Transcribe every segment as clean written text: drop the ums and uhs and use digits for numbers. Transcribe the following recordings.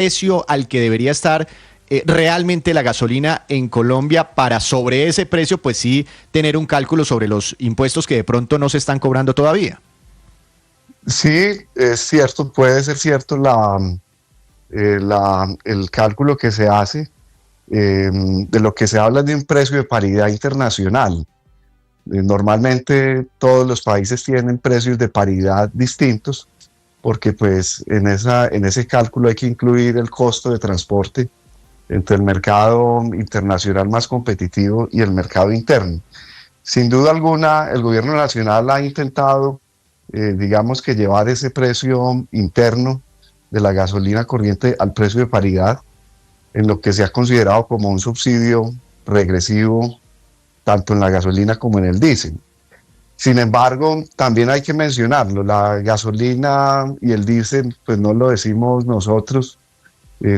precio al que debería estar realmente la gasolina en Colombia para sobre ese precio, pues sí, tener un cálculo sobre los impuestos que de pronto no se están cobrando todavía. Sí, es cierto, puede ser cierto el cálculo que se hace. De lo que se habla de un precio de paridad internacional. Normalmente todos los países tienen precios de paridad distintos porque pues en ese cálculo hay que incluir el costo de transporte entre el mercado internacional más competitivo y el mercado interno. Sin duda alguna, el gobierno nacional ha intentado, digamos que llevar ese precio interno de la gasolina corriente al precio de paridad, en lo que se ha considerado como un subsidio regresivo tanto en la gasolina como en el diésel. Sin embargo, también hay que mencionarlo, la gasolina y el diésel, pues no lo decimos nosotros,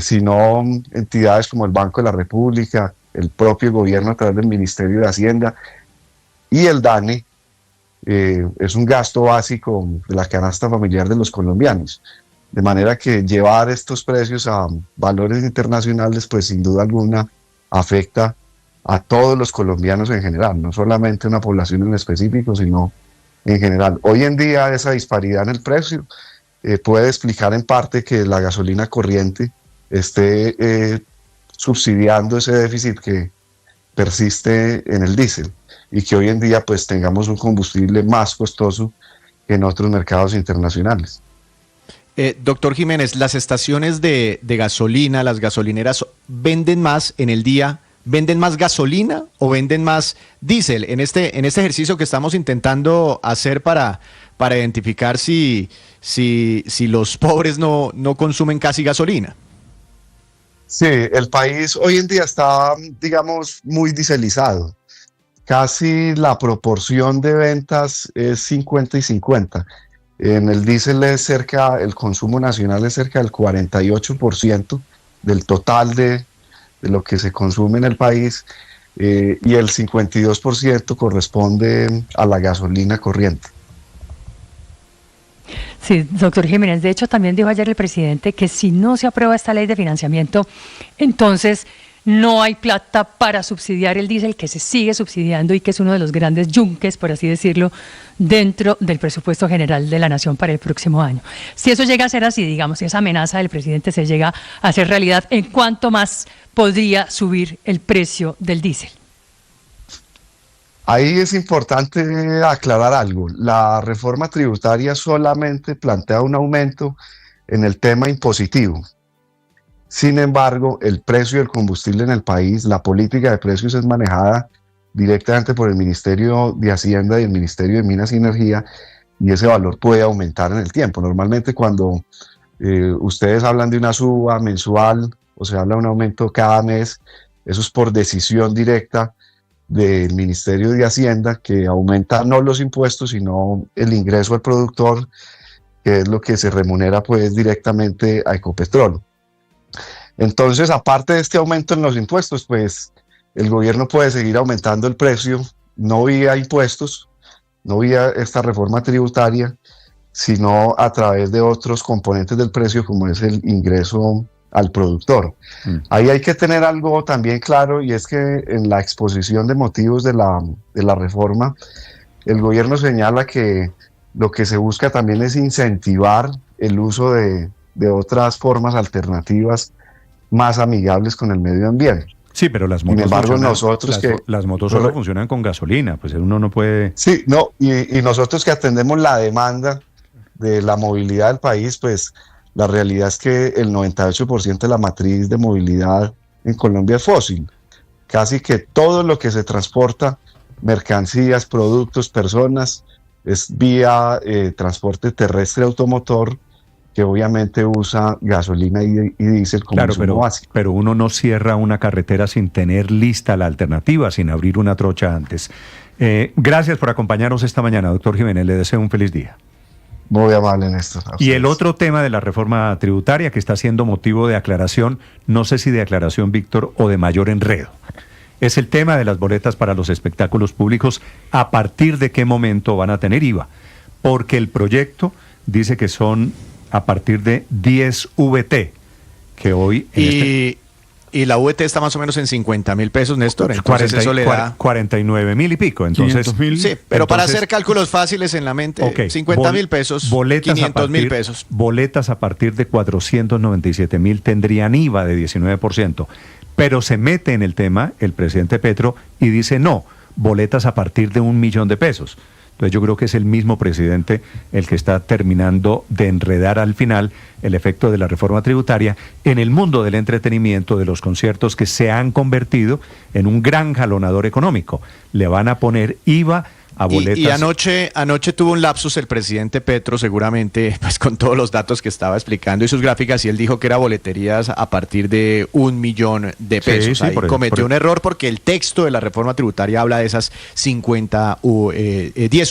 sino entidades como el Banco de la República, el propio gobierno a través del Ministerio de Hacienda y el DANE. Es un gasto básico de la canasta familiar de los colombianos. De manera que llevar estos precios a valores internacionales, pues sin duda alguna afecta a todos los colombianos en general, no solamente a una población en específico, sino en general. Hoy en día esa disparidad en el precio puede explicar en parte que la gasolina corriente esté subsidiando ese déficit que persiste en el diésel y que hoy en día pues tengamos un combustible más costoso que en otros mercados internacionales. Doctor Jiménez, ¿las estaciones de gasolina, las gasolineras, venden más en el día? ¿Venden más gasolina o venden más diésel? En este ejercicio que estamos intentando hacer para identificar si los pobres no consumen casi gasolina. Sí, el país hoy en día está, digamos, muy dieselizado. Casi la proporción de ventas es 50 y 50. En el diésel el consumo nacional es cerca del 48% del total de lo que se consume en el país, y el 52% corresponde a la gasolina corriente. Sí, doctor Jiménez, de hecho también dijo ayer el presidente que si no se aprueba esta ley de financiamiento, entonces no hay plata para subsidiar el diésel, que se sigue subsidiando y que es uno de los grandes yunques, por así decirlo, dentro del presupuesto general de la Nación para el próximo año. Si eso llega a ser así, digamos, si esa amenaza del presidente se llega a hacer realidad, ¿en cuánto más podría subir el precio del diésel? Ahí es importante aclarar algo. La reforma tributaria solamente plantea un aumento en el tema impositivo. Sin embargo, el precio del combustible en el país, la política de precios es manejada directamente por el Ministerio de Hacienda y el Ministerio de Minas y Energía, y ese valor puede aumentar en el tiempo. Normalmente cuando ustedes hablan de una suba mensual o se habla de un aumento cada mes, eso es por decisión directa del Ministerio de Hacienda, que aumenta no los impuestos, sino el ingreso al productor, que es lo que se remunera pues directamente a Ecopetrol. Entonces, aparte de este aumento en los impuestos, pues el gobierno puede seguir aumentando el precio, no vía impuestos, no vía esta reforma tributaria, sino a través de otros componentes del precio, como es el ingreso al productor. Ahí hay que tener algo también claro, y es que en la exposición de motivos de la reforma, el gobierno señala que lo que se busca también es incentivar el uso de otras formas alternativas más amigables con el medio ambiente. Sí, pero las motos, sin embargo, las motos solo funcionan con gasolina, pues uno no puede... Sí, no, y nosotros que atendemos la demanda de la movilidad del país, pues la realidad es que el 98% de la matriz de movilidad en Colombia es fósil. Casi que todo lo que se transporta, mercancías, productos, personas, es vía transporte terrestre automotor, que obviamente usa gasolina y diésel como insumo básico. Pero uno no cierra una carretera sin tener lista la alternativa, sin abrir una trocha antes. Gracias por acompañarnos esta mañana, doctor Jiménez. Le deseo un feliz día. Muy amable, Néstor. Y el otro tema de la reforma tributaria que está siendo motivo de aclaración, no sé si de aclaración, Víctor, o de mayor enredo, es el tema de las boletas para los espectáculos públicos. ¿A partir de qué momento van a tener IVA? Porque el proyecto dice que son a partir de 10 VT, que hoy... Y la VT está más o menos en 50.000 pesos, Néstor. Entonces eso le da 49.000 y pico. Entonces, 500.000. Sí, pero para hacer cálculos fáciles en la mente, ok, 50.000 pesos, 500.000 pesos. Boletas a partir de 497.000 tendrían IVA de 19%. Pero se mete en el tema el presidente Petro y dice no, boletas a partir de 1 millón de pesos. Entonces yo creo que es el mismo presidente el que está terminando de enredar al final el efecto de la reforma tributaria en el mundo del entretenimiento, de los conciertos que se han convertido en un gran jalonador económico. Le van a poner IVA a boletas. Y anoche tuvo un lapsus el presidente Petro, seguramente, pues con todos los datos que estaba explicando y sus gráficas, y él dijo que era boleterías a partir de 1 millón de pesos. Sí, ahí cometió un error porque el texto de la reforma tributaria habla de esas 10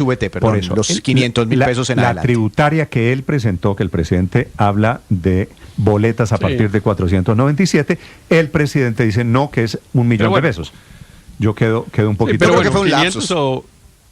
VT, perdón, los 500.000 pesos en adelante. La tributaria que él presentó, que el presidente habla de boletas a partir de 497, el presidente dice no, que es 1 millón de pesos. Yo quedo un poquito... pero creo que fue un 500 o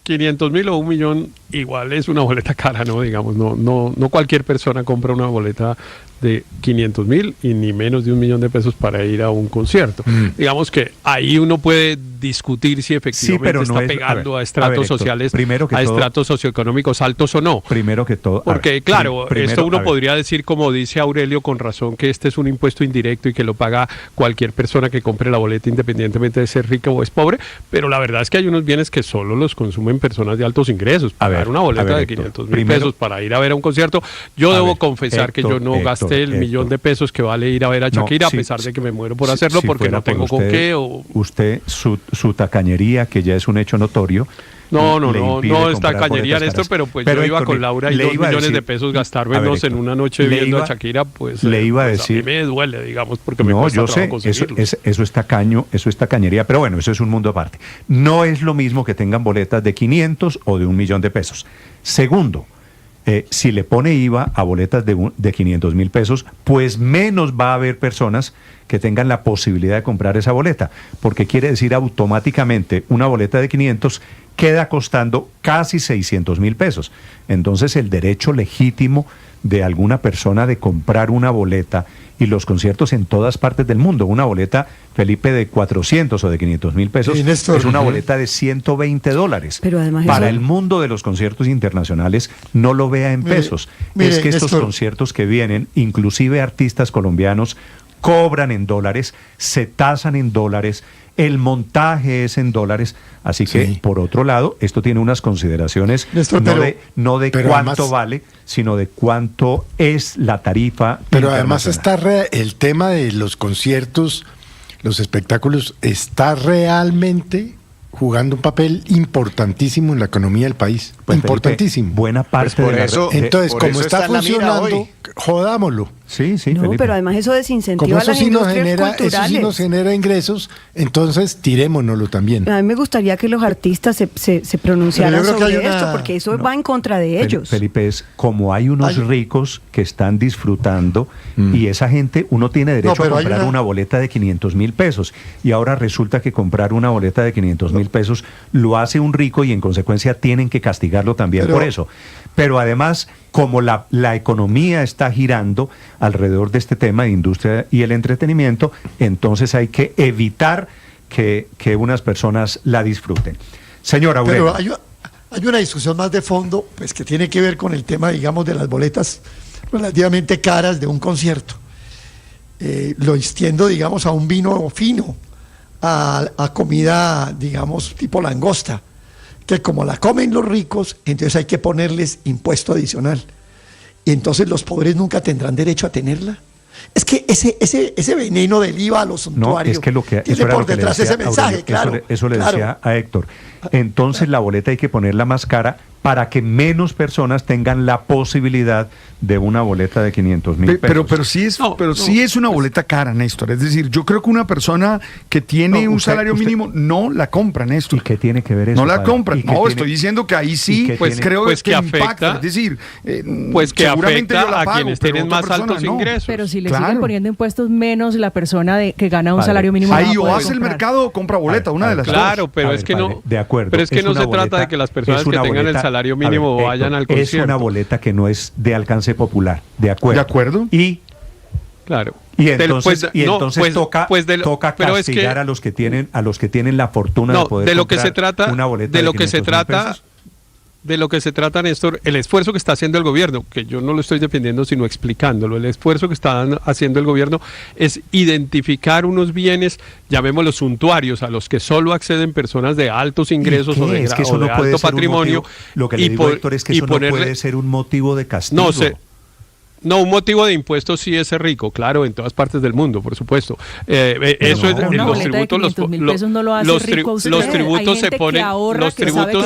500.000 o 1 millón igual es una boleta cara, ¿no? Digamos, no cualquier persona compra una boleta de 500.000 y ni menos de 1 millón de pesos para ir a un concierto. Digamos que ahí uno puede discutir si efectivamente está pegando a estratos sociales, a estratos socioeconómicos altos o no. Primero que todo... Porque claro, esto uno podría decir, como dice Aurelio con razón, que este es un impuesto indirecto y que lo paga cualquier persona que compre la boleta independientemente de ser rica o es pobre, pero la verdad es que hay unos bienes que solo los consumen personas de altos ingresos. Pagar una boleta de 500.000 pesos para ir a ver a un concierto, yo debo confesar que yo no gasté el millón de pesos que vale ir a ver a Shakira, a pesar de que me muero por hacerlo porque no tengo con qué. Usted, su tacañería, que ya es un hecho notorio. No es tacañería en esto, pero pues yo iba con Laura y 2 millones de pesos gastármelos en una noche viendo a Shakira, pues le iba a decir, a mí me duele, digamos, porque me cuesta trabajo conseguirlo. Eso es tacañería, pero bueno, eso es un mundo aparte. No es lo mismo que tengan boletas de 500 o de 1 millón de pesos. Segundo, si le pone IVA a boletas de 500.000 pesos, pues menos va a haber personas que tengan la posibilidad de comprar esa boleta, porque quiere decir automáticamente una boleta de 500 queda costando casi 600.000 pesos. Entonces el derecho legítimo de alguna persona de comprar una boleta, y los conciertos en todas partes del mundo, una boleta, Felipe, de 400 o de 500.000 pesos, es una boleta de $120. Pero además para el mundo de los conciertos internacionales, no lo vea en pesos. Es que estos conciertos que vienen, inclusive artistas colombianos, cobran en dólares, se tasan en dólares, el montaje es en dólares, así que por otro lado, esto tiene unas consideraciones, Néstor, no de cuánto además, vale, sino de cuánto es la tarifa. Pero además el tema de los conciertos, los espectáculos, está realmente jugando un papel importantísimo en la economía del país. Pues importantísimo. Felipe, buena parte pues por eso, entonces, como está funcionando, jodámoslo. Sí, no, Felipe. Pero además eso desincentiva como a las industrias culturales. Eso sí nos genera ingresos, entonces tirémonoslo también. A mí me gustaría que los artistas se pronunciaran sobre esto, porque eso va en contra de ellos. Felipe, es como hay unos ricos que están disfrutando y esa gente, uno tiene derecho a comprar una boleta de 500.000 pesos y ahora resulta que comprar una boleta de 500.000 pesos lo hace un rico y en consecuencia tienen que castigarlo también por eso. Pero además, como la economía está girando alrededor de este tema de industria y el entretenimiento, entonces hay que evitar que unas personas la disfruten. Señor Aurelio. Pero hay una discusión más de fondo, pues que tiene que ver con el tema, digamos, de las boletas relativamente caras de un concierto. Lo extiendo, digamos, a un vino fino, a comida, digamos, tipo langosta, que como la comen los ricos, entonces hay que ponerles impuesto adicional. Y entonces los pobres nunca tendrán derecho a tenerla. Es que ese veneno del IVA a los suntuarios, es que tiene por detrás ese mensaje, Aurelio, claro. Eso le decía a Héctor. Entonces la boleta hay que ponerla más cara para que menos personas tengan la posibilidad de una boleta de 500.000 pesos. Pero sí es una boleta cara, Néstor. Es decir, yo creo que una persona que tiene un salario mínimo no la compra, Néstor. ¿Y qué tiene que ver eso? No la compra. No, estoy diciendo que ahí sí, creo que impacta. Es decir, pues que afecta a quienes tienen más altos ingresos. Pero si le siguen poniendo impuestos, menos la persona que gana un salario mínimo. Ahí o hace el mercado o compra boleta, una de las dos. Claro, pero es que no. De acuerdo. Pero es que no se trata de que las personas que tengan el salario mínimo vayan al concierto. Es una boleta que no es de alcance popular. De acuerdo. De acuerdo. Y Claro. Y entonces toca castigar a los que tienen la fortuna de poder comprar una boleta de 500.000 pesos. De lo que se trata, Néstor, el esfuerzo que está haciendo el gobierno, que yo no lo estoy defendiendo sino explicándolo, el esfuerzo que está haciendo el gobierno es identificar unos bienes, llamémoslos suntuarios, a los que solo acceden personas de altos ingresos o de alto patrimonio. Lo que le digo, Héctor, es que eso no puede ser un motivo de castigo. No sé. No, un motivo de impuestos sí es ser rico, claro, en todas partes del mundo, por supuesto. Eso es los tributos, los tributos se ponen, los tributos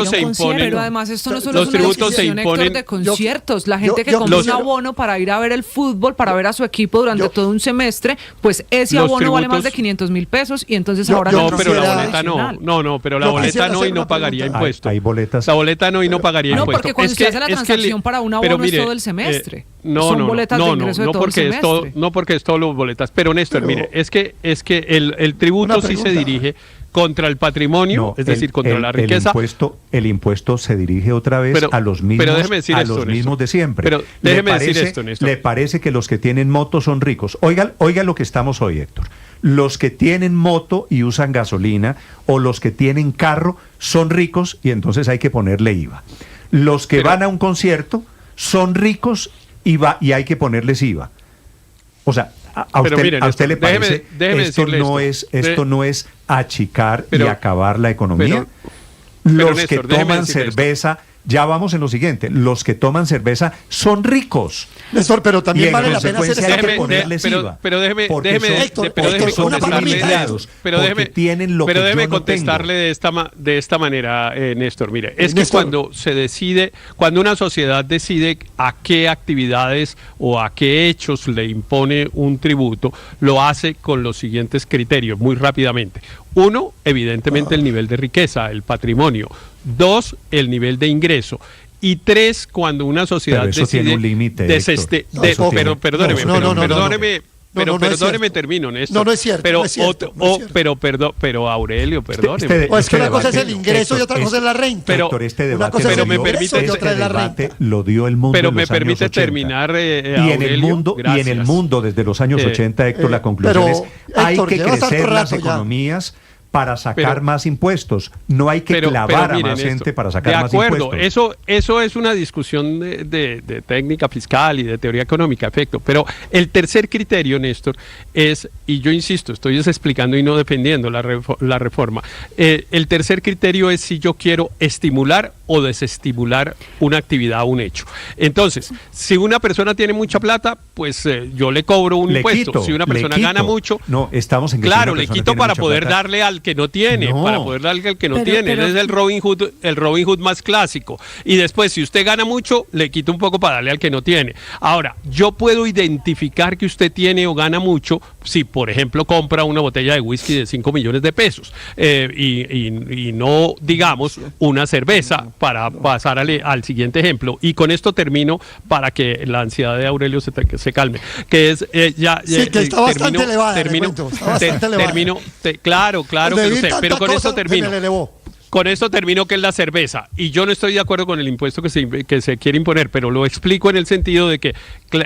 se imponen. Pero además esto no solo es una decisión, Héctor, de conciertos. La gente que compra un abono para ir a ver el fútbol, para ver a su equipo durante todo un semestre, pues ese abono vale más de 500.000 pesos y entonces ahora no, pero la boleta no, pero la boleta no y no pagaría impuesto. Hay boletas. La boleta no y no pagaría impuesto. No, porque cuando se hace la transacción para un abono es todo el semestre. Son boletas de ingreso de todo el semestre. No porque es todo los boletas. Pero Néstor, mire, es que el tributo sí se dirige contra el patrimonio, es decir, contra la riqueza. El impuesto se dirige otra vez a los mismos de siempre. Pero déjeme decir esto, Néstor. ¿Le parece que los que tienen moto son ricos? Oiga lo que estamos hoy, Héctor. Los que tienen moto y usan gasolina o los que tienen carro son ricos y entonces hay que ponerle IVA. Los que van a un concierto son ricos y hay que ponerles IVA. O sea, a usted le parece esto no es achicar y acabar la economía. Los que toman cerveza, ya vamos en lo siguiente, los que toman cerveza son ricos. Néstor, pero también vale la pena hacer hay que ponerles IVA. Pero déjeme contestarle de esta manera, Néstor. Mire, es que cuando una sociedad decide a qué actividades o a qué hechos le impone un tributo, lo hace con los siguientes criterios, muy rápidamente. 1, evidentemente el nivel de riqueza, el patrimonio. 2, el nivel de ingreso. Y 3, cuando una sociedad decide... tiene un límite, perdóneme, termino, Néstor. No es cierto. Pero Aurelio, perdóneme. Es que una cosa es el ingreso y otra cosa es la renta. Pero me permite lo dio el mundo. Pero me permite terminar, y en el mundo desde los años 80, Héctor, la conclusión es hay que crecer las economías para sacar más impuestos. No hay que clavar a más gente para sacar más impuestos. De acuerdo, eso es una discusión de técnica fiscal y de teoría económica, efecto. Pero el tercer criterio, Néstor, es, y yo insisto, estoy explicando y no defendiendo la reforma, el tercer criterio es si yo quiero estimular o desestimular una actividad o un hecho. Entonces, si una persona tiene mucha plata, pues yo le cobro un impuesto. Si una persona gana mucho... No, estamos en que claro, le quito para poder darle al que no tiene, para poder darle al que no tiene. Ese es el Robin Hood más clásico. Y después, si usted gana mucho, le quito un poco para darle al que no tiene. Ahora, yo puedo identificar que usted tiene o gana mucho si, por ejemplo, compra una botella de whisky de 5 millones de pesos y no, digamos, una cerveza, para pasar al siguiente ejemplo. Y con esto termino para que la ansiedad de Aurelio se calme. Que es, que está bastante elevada. Claro, pero con eso termino. Con esto termino, que es la cerveza. Y yo no estoy de acuerdo con el impuesto que se quiere imponer, pero lo explico en el sentido de que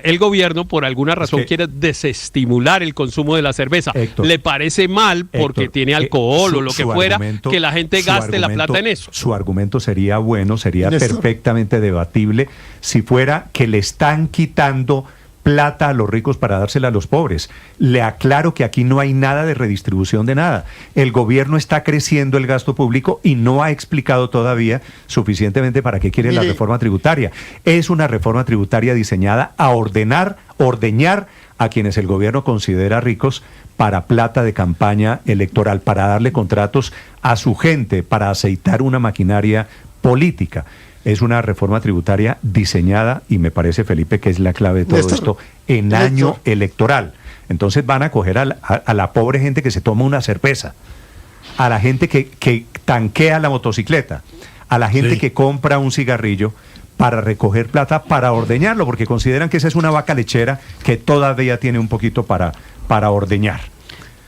el gobierno, por alguna razón, quiere desestimular el consumo de la cerveza. Héctor, le parece mal porque tiene alcohol o lo que fuera, que la gente gaste la plata en eso. Su argumento sería bueno, sería perfectamente debatible si fuera que le están quitando plata a los ricos para dársela a los pobres. Le aclaro que aquí no hay nada de redistribución de nada. El gobierno está creciendo el gasto público y no ha explicado todavía suficientemente para qué quiere la reforma tributaria. Es una reforma tributaria diseñada a ordeñar a quienes el gobierno considera ricos para plata de campaña electoral, para darle contratos a su gente, para aceitar una maquinaria política. Es una reforma tributaria diseñada, y me parece, Felipe, que es la clave de todo esto, en año electoral. Entonces van a coger a la pobre gente que se toma una cerveza, a la gente que tanquea la motocicleta, a la gente que compra un cigarrillo para recoger plata, para ordeñarlo, porque consideran que esa es una vaca lechera que todavía tiene un poquito para ordeñar.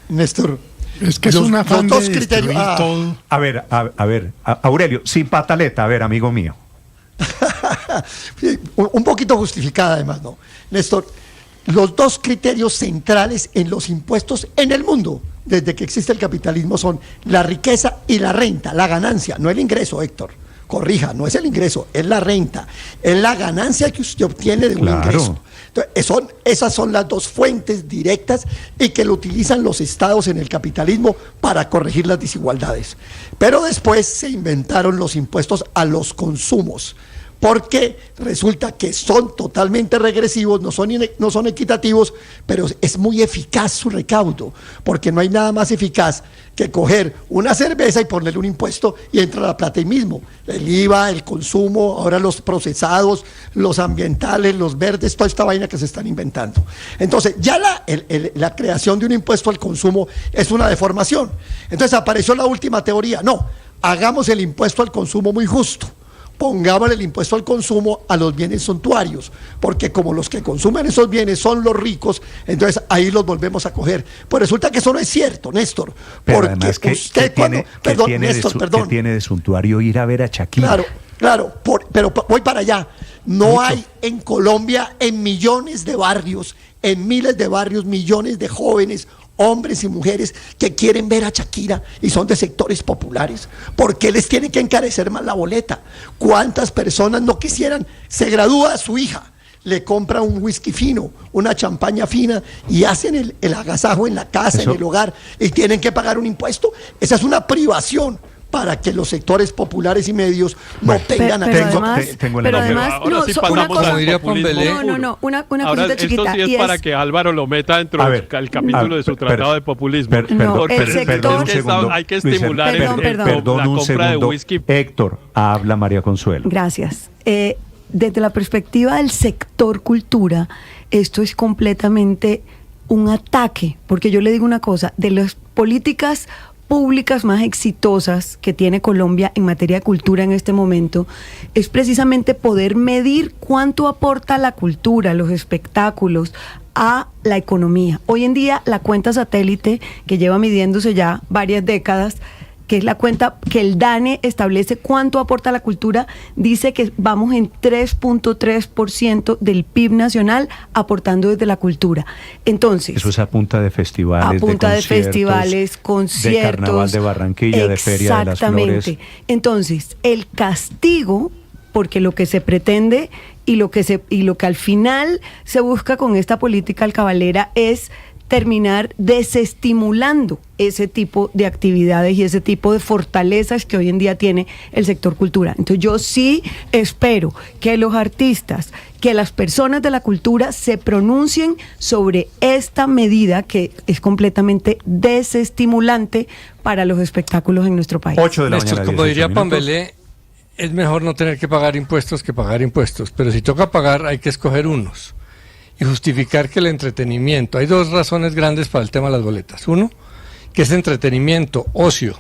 Néstor, es que es una afán de destruir todo. A ver, Aurelio, sin pataleta, a ver, amigo mío. Un poquito justificada además, ¿no? Néstor, los dos criterios centrales en los impuestos en el mundo, desde que existe el capitalismo, son la riqueza y la renta, la ganancia, no el ingreso, Héctor. Corrija, no es el ingreso, es la renta, es la ganancia que usted obtiene de un ingreso. Entonces, esas son las dos fuentes directas y que lo utilizan los estados en el capitalismo para corregir las desigualdades. Pero después se inventaron los impuestos a los consumos, porque resulta que son totalmente regresivos, no son equitativos, pero es muy eficaz su recaudo, porque no hay nada más eficaz que coger una cerveza y ponerle un impuesto y entra la plata ahí mismo. El IVA, el consumo, ahora los procesados, los ambientales, los verdes, toda esta vaina que se están inventando. Entonces, ya la creación de un impuesto al consumo es una deformación. Entonces apareció la última teoría, no, hagamos el impuesto al consumo muy justo. Pongámosle el impuesto al consumo a los bienes suntuarios, porque como los que consumen esos bienes son los ricos, entonces ahí los volvemos a coger. Pues resulta que eso no es cierto, Néstor. Pero porque además usted ¿qué tiene de suntuario ir a ver a Shakira? Claro, pero voy para allá. No hay en Colombia, en millones de barrios, en miles de barrios, millones de jóvenes, hombres y mujeres que quieren ver a Shakira y son de sectores populares. ¿Por qué les tiene que encarecer más la boleta? ¿Cuántas personas no quisieran? Se gradúa su hija, le compra un whisky fino, una champaña fina y hacen el agasajo en la casa, en el hogar, y tienen que pagar un impuesto. Esa es una privación para que los sectores populares y medios no tengan acceso. Pero además, una cosita chiquita. Esto sí es para que Álvaro lo meta dentro del capítulo de su tratado de populismo. Hay que estimular la compra de whisky. Héctor, habla María Consuelo. Gracias. Desde la perspectiva del sector cultura, esto es completamente un ataque, porque yo le digo una cosa, de las políticas públicas más exitosas que tiene Colombia en materia de cultura en este momento es precisamente poder medir cuánto aporta la cultura, los espectáculos a la economía. Hoy en día la cuenta satélite, que lleva midiéndose ya varias décadas, que es la cuenta que el DANE establece cuánto aporta la cultura, dice que vamos en 3.3% del PIB nacional aportando desde la cultura. Entonces, eso es a punta de festivales, conciertos, de Carnaval de Barranquilla, de Feria de las Flores. Exactamente. Entonces, el castigo, porque lo que se pretende y lo que al final se busca con esta política alcabalera es terminar desestimulando ese tipo de actividades y ese tipo de fortalezas que hoy en día tiene el sector cultura. Entonces yo sí espero que los artistas, que las personas de la cultura se pronuncien sobre esta medida que es completamente desestimulante para los espectáculos en nuestro país. 8 de la mañana, como diría Pambelé, es mejor no tener que pagar impuestos que pagar impuestos, pero si toca pagar hay que escoger unos y justificar que el entretenimiento, hay dos razones grandes para el tema de las boletas. Uno, que es entretenimiento, ocio,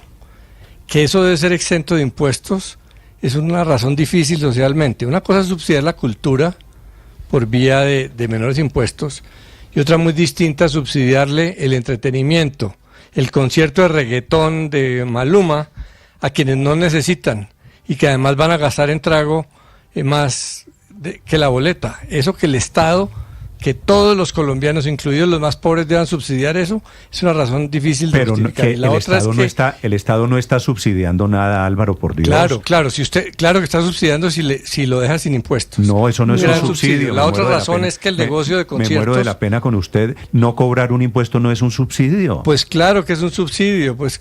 que eso debe ser exento de impuestos, es una razón difícil socialmente. Una cosa es subsidiar la cultura por vía de menores impuestos y otra muy distinta, subsidiarle el entretenimiento, el concierto de reggaetón de Maluma a quienes no necesitan y que además van a gastar en trago más que la boleta. Eso que el Estado, que todos los colombianos, incluidos los más pobres, deban subsidiar eso, es una razón difícil de justificar. Pero el Estado no está subsidiando nada, Álvaro, por Dios. Claro, claro que está subsidiando si lo deja sin impuestos. No, eso no es un subsidio. La otra razón es que el negocio de conciertos... Me muero de la pena con usted, no cobrar un impuesto no es un subsidio. Pues claro que es un subsidio, pues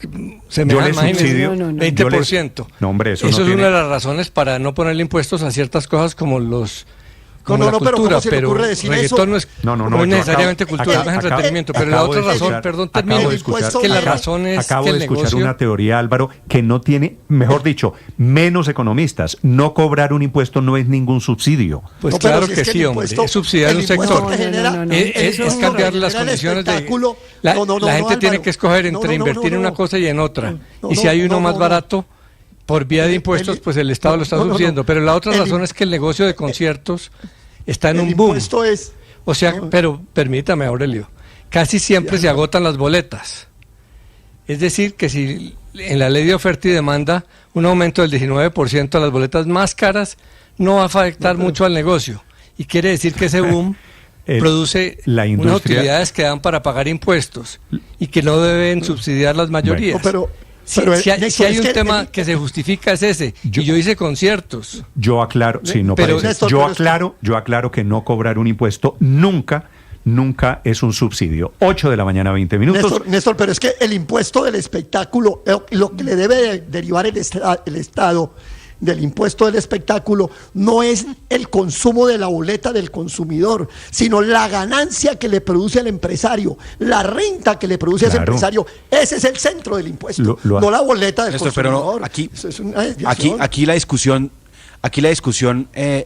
se me da, imagínese, 20%. No, hombre, eso es una de las razones para no ponerle impuestos a ciertas cosas como los... No, pero ¿cómo se le ocurre decir eso? No es necesariamente cultura, no es entretenimiento, pero la otra razón, termino, es que la razón es acabo que de escuchar una teoría, Álvaro, que no tiene, mejor dicho, menos economistas. No cobrar un impuesto no es ningún subsidio. Pues claro que sí, hombre, es subsidiar un sector. Es cambiar las condiciones de... La gente tiene que escoger entre invertir en una cosa y en otra. Y si hay uno más barato, por vía de impuestos, pues el Estado lo está subsidiando. Pero la otra razón es que el negocio de conciertos está en un boom. O sea, pero permítame, Aurelio, casi siempre se agotan las boletas. Es decir, que si en la ley de oferta y demanda un aumento del 19% a las boletas más caras no va a afectar mucho al negocio. Y quiere decir que ese boom produce unas utilidades que dan para pagar impuestos y que no deben subsidiar las mayorías. Si hay un tema que se justifica es ese. Yo hice conciertos. Yo aclaro, yo aclaro que no cobrar un impuesto nunca es un subsidio. 8 de la mañana, 20 minutos. Néstor, pero es que el impuesto del espectáculo, lo que le debe derivar el Estado del impuesto del espectáculo, no es el consumo de la boleta del consumidor, sino la ganancia que le produce el empresario, la renta que le produce ese empresario. Ese es el centro del impuesto, no la boleta del Néstor, consumidor. Pero aquí la discusión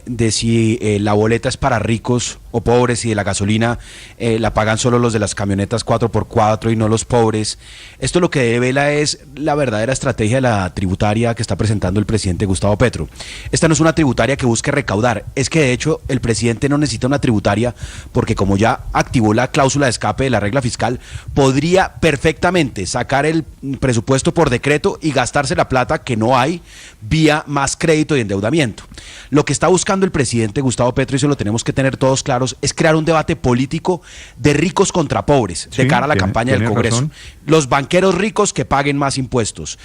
de si la boleta es para ricos o pobres y de la gasolina la pagan solo los de las camionetas 4x4 y no los pobres. Esto lo que devela es la verdadera estrategia de la tributaria que está presentando el presidente Gustavo Petro. Esta no es una tributaria que busque recaudar, es que de hecho el presidente no necesita una tributaria porque como ya activó la cláusula de escape de la regla fiscal, podría perfectamente sacar el presupuesto por decreto y gastarse la plata que no hay vía más crédito y endeudamiento. Lo que está buscando el presidente Gustavo Petro, y eso lo tenemos que tener todos claros, es crear un debate político de ricos contra pobres de cara a la campaña del Congreso. Razón. Los banqueros ricos que paguen más impuestos,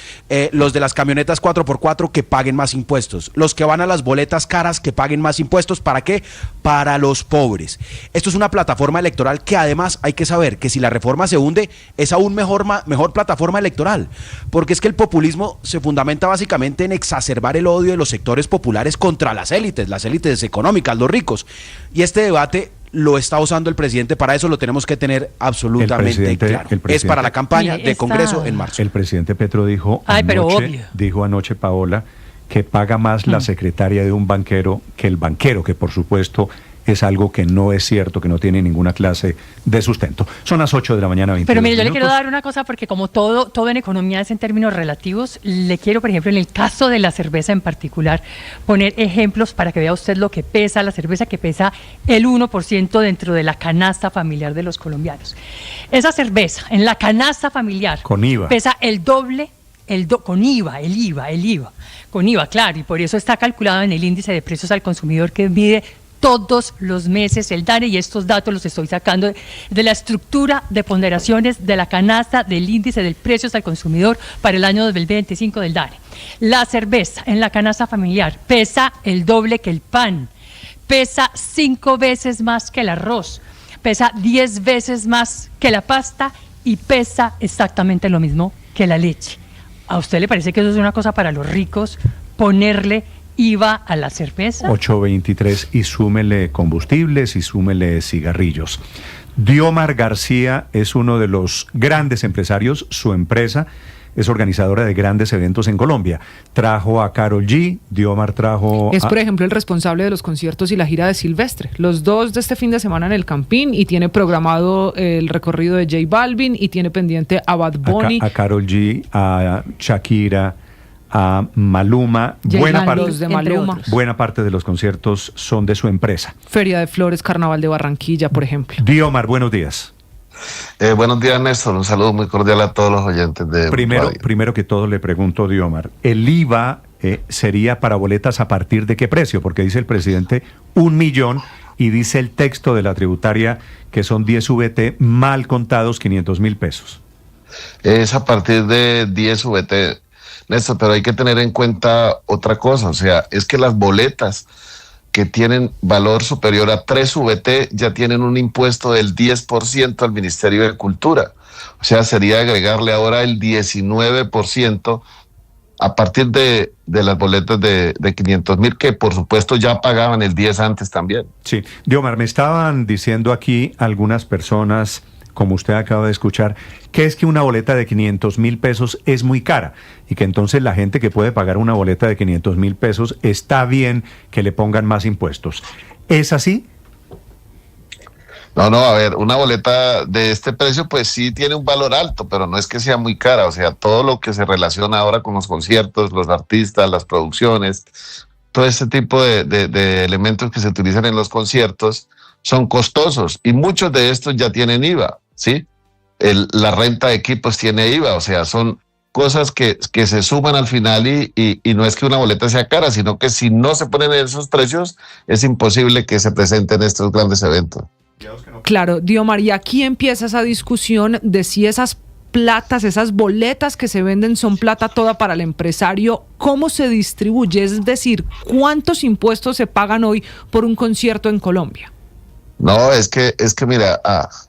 los de las camionetas 4x4 que paguen más impuestos, los que van a las boletas caras que paguen más impuestos. ¿Para qué? Para los pobres. Esto es una plataforma electoral que además hay que saber que si la reforma se hunde es aún mejor plataforma electoral, porque es que el populismo se fundamenta básicamente en exacerbar el odio de los sectores populares contra las élites económicas, los ricos, y este debate lo está usando el presidente. Para eso lo tenemos que tener absolutamente claro. Es para la campaña de Congreso en marzo. El presidente Petro dijo anoche, Paola, que paga más la secretaria de un banquero que el banquero, que por supuesto es algo que no es cierto, que no tiene ninguna clase de sustento. Son las 8 de la mañana, 22 Pero mire, yo minutos. le quiero dar una cosa, porque como todo en economía es en términos relativos, le quiero, por ejemplo, en el caso de la cerveza en particular, poner ejemplos para que vea usted lo que pesa la cerveza, que pesa el 1% dentro de la canasta familiar de los colombianos. Esa cerveza en la canasta familiar con IVA pesa el doble, con IVA, con IVA, claro, y por eso está calculado en el índice de precios al consumidor que mide todos los meses el DANE, y estos datos los estoy sacando de la estructura de ponderaciones de la canasta del índice de precios al consumidor para el año 2025 del DANE. La cerveza en la canasta familiar pesa el doble que el pan, pesa 5 veces más que el arroz, pesa 10 veces más que la pasta y pesa exactamente lo mismo que la leche. ¿A usted le parece que eso es una cosa para los ricos, ponerle IVA a la cerveza? 8.23, y súmele combustibles y súmele cigarrillos. Diomar García es uno de los grandes empresarios. Su empresa es organizadora de grandes eventos en Colombia. Trajo a Karol G, Diomar trajo... Es, por ejemplo, el responsable de los conciertos y la gira de Silvestre. Los dos de este fin de semana en el Campín, y tiene programado el recorrido de J Balvin, y tiene pendiente a Bad Bunny. A Karol G, a Shakira, a Maluma. Buena parte de los conciertos son de su empresa. Feria de Flores, Carnaval de Barranquilla, por ejemplo. Diomar, buenos días. Buenos días, Néstor. Un saludo muy cordial a todos los oyentes de Primero que todo le pregunto, Diomar, ¿el IVA sería para boletas a partir de qué precio? Porque dice el presidente 1 millón, y dice el texto de la tributaria que son 10 VT mal contados, 500.000 pesos. Es a partir de 10 VT, Néstor, pero hay que tener en cuenta otra cosa. O sea, es que las boletas que tienen valor superior a 3 VT ya tienen un impuesto del 10% al Ministerio de Cultura. O sea, sería agregarle ahora el 19% a partir de las boletas de 500.000, que por supuesto ya pagaban el 10 antes también. Sí, Diomar, me estaban diciendo aquí algunas personas, como usted acaba de escuchar, que es que una boleta de 500.000 pesos es muy cara, y que entonces la gente que puede pagar una boleta de 500.000 pesos está bien que le pongan más impuestos. ¿Es así? No, a ver, una boleta de este precio pues sí tiene un valor alto, pero no es que sea muy cara. O sea, todo lo que se relaciona ahora con los conciertos, los artistas, las producciones, todo este tipo de elementos que se utilizan en los conciertos son costosos, y muchos de estos ya tienen IVA, ¿sí? La renta de equipos tiene IVA, o sea, son cosas que se suman al final y no es que una boleta sea cara, sino que si no se ponen esos precios, es imposible que se presenten estos grandes eventos. Claro, Diomar, y aquí empieza esa discusión de si esas platas, esas boletas que se venden son plata toda para el empresario, ¿cómo se distribuye? Es decir, ¿cuántos impuestos se pagan hoy por un concierto en Colombia? No, es que mira,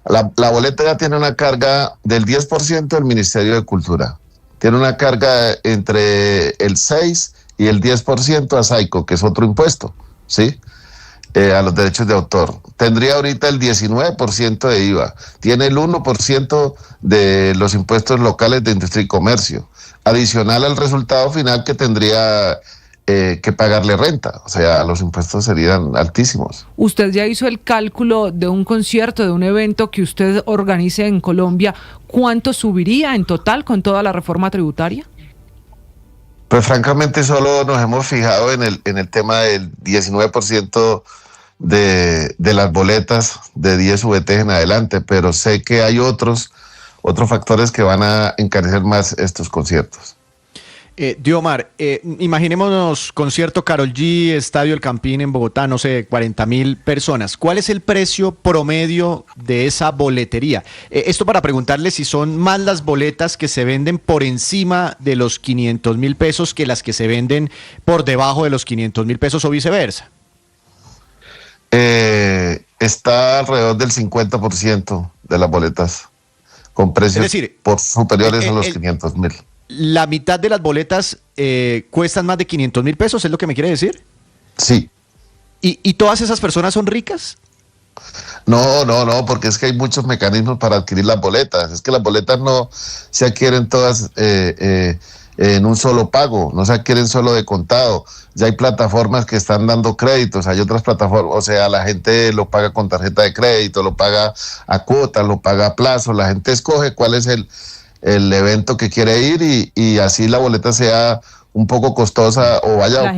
la boleta ya tiene una carga del 10% del Ministerio de Cultura. Tiene una carga entre el 6 y el 10% a SAICO, que es otro impuesto, ¿sí? A los derechos de autor. Tendría ahorita el 19% de IVA. Tiene el 1% de los impuestos locales de industria y comercio. Adicional al resultado final que tendría que pagarle renta. O sea, los impuestos serían altísimos. Usted ya hizo el cálculo de un concierto, de un evento que usted organice en Colombia. ¿Cuánto subiría en total con toda la reforma tributaria? Pues francamente solo nos hemos fijado en el tema del 19% de las boletas de 10 VT en adelante, pero sé que hay otros factores que van a encarecer más estos conciertos. Diomar, imaginémonos concierto Karol G, Estadio El Campín en Bogotá, no sé, 40.000 personas. ¿Cuál es el precio promedio de esa boletería? Esto para preguntarle si son más las boletas que se venden por encima de los 500.000 pesos que las que se venden por debajo de los 500.000 pesos o viceversa. Está alrededor del 50% de las boletas con precios superiores a los 500.000. ¿La mitad de las boletas cuestan más de 500.000 pesos? ¿Es lo que me quiere decir? Sí. ¿Y todas esas personas son ricas? No, porque es que hay muchos mecanismos para adquirir las boletas. Es que las boletas no se adquieren todas en un solo pago, no se adquieren solo de contado. Ya hay plataformas que están dando créditos, hay otras plataformas, o sea, la gente lo paga con tarjeta de crédito, lo paga a cuotas, lo paga a plazo, la gente escoge cuál es el evento que quiere ir y así la boleta sea un poco costosa o valga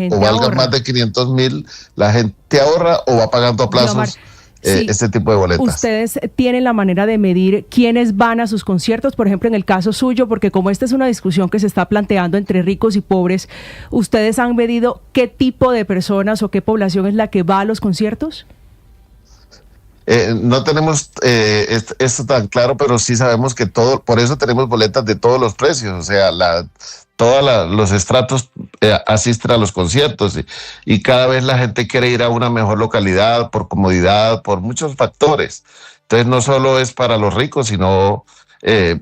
más de 500.000, la gente ahorra o va pagando a plazos este tipo de boletas. ¿Ustedes tienen la manera de medir quiénes van a sus conciertos? Por ejemplo, en el caso suyo, porque como esta es una discusión que se está planteando entre ricos y pobres, ¿ustedes han medido qué tipo de personas o qué población es la que va a los conciertos? No tenemos esto tan claro, pero sí sabemos que por eso tenemos boletas de todos los precios, o sea, todos los estratos asisten a los conciertos y cada vez la gente quiere ir a una mejor localidad por comodidad, por muchos factores. Entonces no solo es para los ricos, sino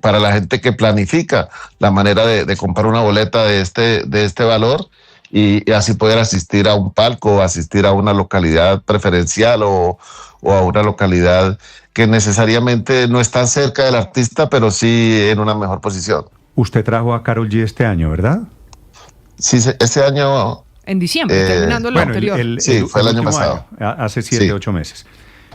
para la gente que planifica la manera de comprar una boleta de este valor y así poder asistir a un palco o asistir a una localidad preferencial o a una localidad que necesariamente no está cerca del artista, pero sí en una mejor posición. Usted trajo a Karol G este año, ¿verdad? Sí, este año... En diciembre, terminando el anterior. Sí, fue el año pasado. Hace 7, 8 meses.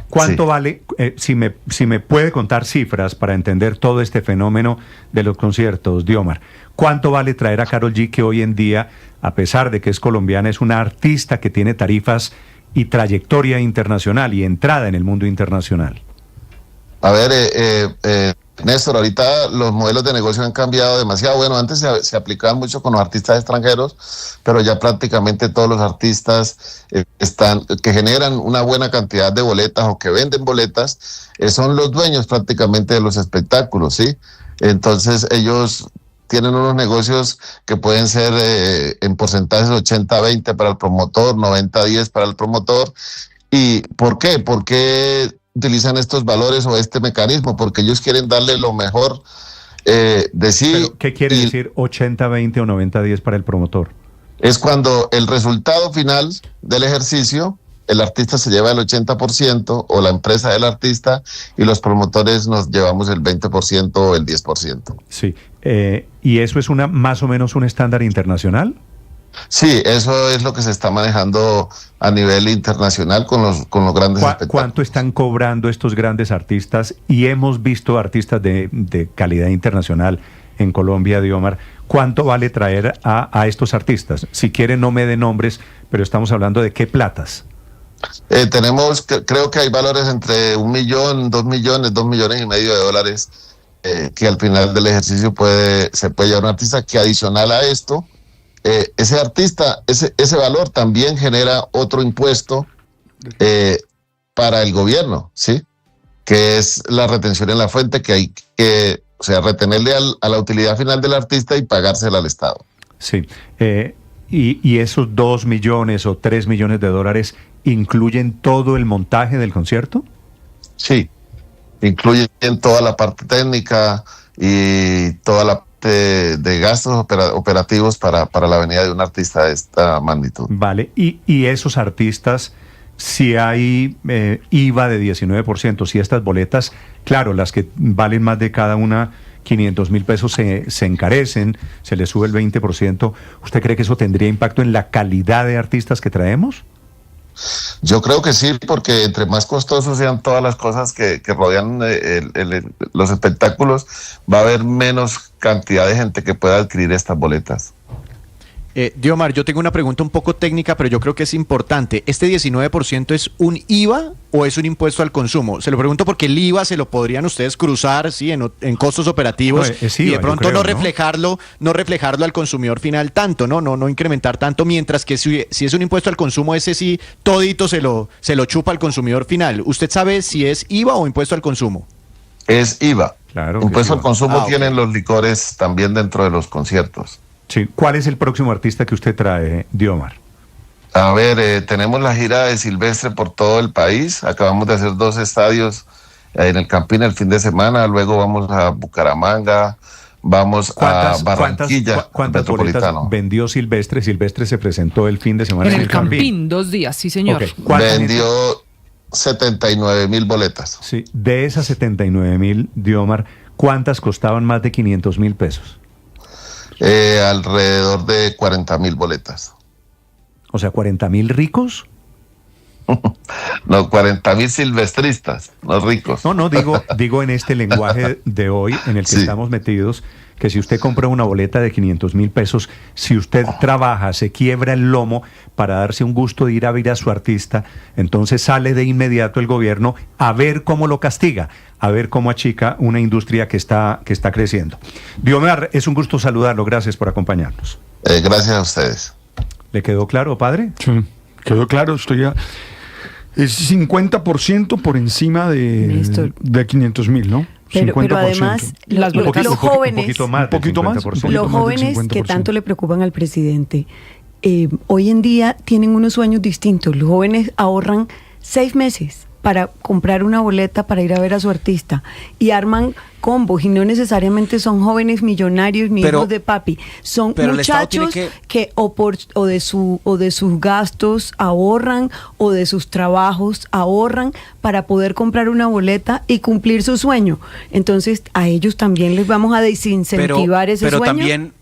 ¿Cuánto vale, si me puede contar cifras para entender todo este fenómeno de los conciertos, Diomar? ¿Cuánto vale traer a Karol G, que hoy en día, a pesar de que es colombiana, es una artista que tiene tarifas y trayectoria internacional y entrada en el mundo internacional? A ver, Néstor, ahorita los modelos de negocio han cambiado demasiado. Bueno, antes se aplicaban mucho con los artistas extranjeros, pero ya prácticamente todos los artistas que generan una buena cantidad de boletas o que venden boletas, son los dueños prácticamente de los espectáculos, ¿sí? Entonces ellos tienen unos negocios que pueden ser en porcentajes 80-20 para el promotor, 90-10 para el promotor. ¿Y por qué? ¿Por qué utilizan estos valores o este mecanismo? Porque ellos quieren darle lo mejor de sí. ¿Pero qué quiere decir 80-20 o 90-10 para el promotor? Es cuando el resultado final del ejercicio, el artista se lleva el 80% o la empresa del artista y los promotores nos llevamos el 20% o el 10%. Sí, ¿y eso es más o menos un estándar internacional? Sí, eso es lo que se está manejando a nivel internacional con los grandes espectáculos. ¿Cuánto están cobrando estos grandes artistas? Y hemos visto artistas de calidad internacional en Colombia, Diomar. ¿Cuánto vale traer a estos artistas? Si quieren, no me dé nombres, pero estamos hablando de qué platas. Creo que hay valores entre 1 millón, 2 millones, $2,5 millones de dólares que al final del ejercicio se puede llevar un artista, que adicional a esto, ese artista, ese valor también genera otro impuesto para el gobierno, ¿sí? Que es la retención en la fuente, que hay que, o sea, retenerle a la utilidad final del artista y pagársela al Estado. Sí, y esos 2 millones o 3 millones de dólares incluyen todo el montaje del concierto. Sí, incluyen toda la parte técnica y toda la parte de gastos operativos para la venida de un artista de esta magnitud. Vale, y esos artistas, si hay IVA de 19%, si estas boletas, claro, las que valen más de cada una 500,000 pesos se encarecen, se les sube el 20%, ¿usted cree que eso tendría impacto en la calidad de artistas que traemos? Yo creo que sí, porque entre más costosos sean todas las cosas que rodean los espectáculos, va a haber menos cantidad de gente que pueda adquirir estas boletas. Diomar, yo tengo una pregunta un poco técnica, pero yo creo que es importante. ¿Este 19% es un IVA o es un impuesto al consumo? Se lo pregunto porque el IVA se lo podrían ustedes cruzar, ¿sí? en costos operativos, es IVA, y de creo, pronto no reflejarlo al consumidor final tanto, no incrementar tanto, mientras que si es un impuesto al consumo, ese sí todito se lo chupa al consumidor final. ¿Usted sabe si es IVA o impuesto al consumo? Es IVA. Claro. Impuesto al consumo okay. Tienen los licores también dentro de los conciertos. Sí. ¿Cuál es el próximo artista que usted trae, Diomar? A ver, tenemos la gira de Silvestre por todo el país. Acabamos de hacer 2 estadios en el Campín el fin de semana. Luego vamos a Bucaramanga, vamos a Barranquilla. ¿Cuántas boletas vendió Silvestre? Silvestre se presentó el fin de semana en el Campín. 2 días, sí señor. Okay. Vendió 79,000 boletas. Sí, de esas 79,000, Diomar, ¿cuántas costaban más de 500,000 pesos? Alrededor de 40,000 boletas. O sea, ¿40,000 ricos? No, 40,000 silvestristas, no ricos. No, digo en este lenguaje de hoy en el que estamos metidos, que si usted compra una boleta de 500,000 pesos, si usted trabaja, se quiebra el lomo para darse un gusto de ir a ver a su artista, entonces sale de inmediato el gobierno a ver cómo lo castiga, a ver cómo achica una industria que está creciendo. Diomar, es un gusto saludarlo, gracias por acompañarnos. Gracias a ustedes. ¿Le quedó claro, padre? Sí, quedó claro, es 50% por encima de 500,000, ¿no? Pero además, los jóvenes, un poquito más, los jóvenes que tanto le preocupan al presidente, hoy en día tienen unos sueños distintos. Los jóvenes ahorran 6 meses para comprar una boleta para ir a ver a su artista y arman combos, y no necesariamente son jóvenes millonarios ni hijos de papi, son muchachos que o de sus gastos ahorran, o de sus trabajos ahorran para poder comprar una boleta y cumplir su sueño. Entonces a ellos también les vamos a desincentivar ese sueño. Pero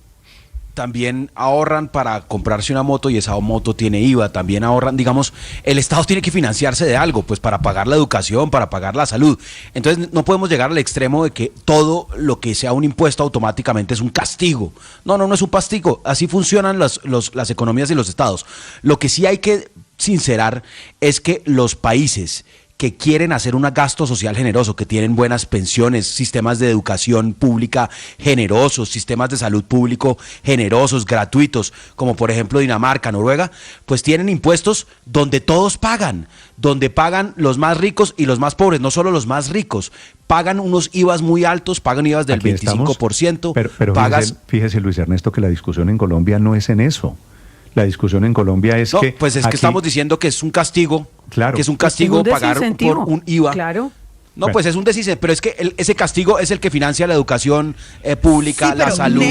también ahorran para comprarse una moto, y esa moto tiene IVA. También ahorran, digamos, el Estado tiene que financiarse de algo, pues para pagar la educación, para pagar la salud. Entonces no podemos llegar al extremo de que todo lo que sea un impuesto automáticamente es un castigo. No es un castigo. Así funcionan las economías y los estados. Lo que sí hay que sincerar es que los países que quieren hacer un gasto social generoso, que tienen buenas pensiones, sistemas de educación pública generosos, sistemas de salud público generosos, gratuitos, como por ejemplo Dinamarca, Noruega, pues tienen impuestos donde todos pagan, donde pagan los más ricos y los más pobres, no solo los más ricos, pagan unos IVAs muy altos, pagan IVAs del 25%. Pero fíjese, Luis Ernesto, que la discusión en Colombia no es en eso. La discusión en Colombia es que... Pues es que estamos diciendo que es un castigo, claro, que es un castigo pagar por un IVA. Claro. No, pues es un desincentivo, pero es que ese castigo es el que financia la educación pública, la salud,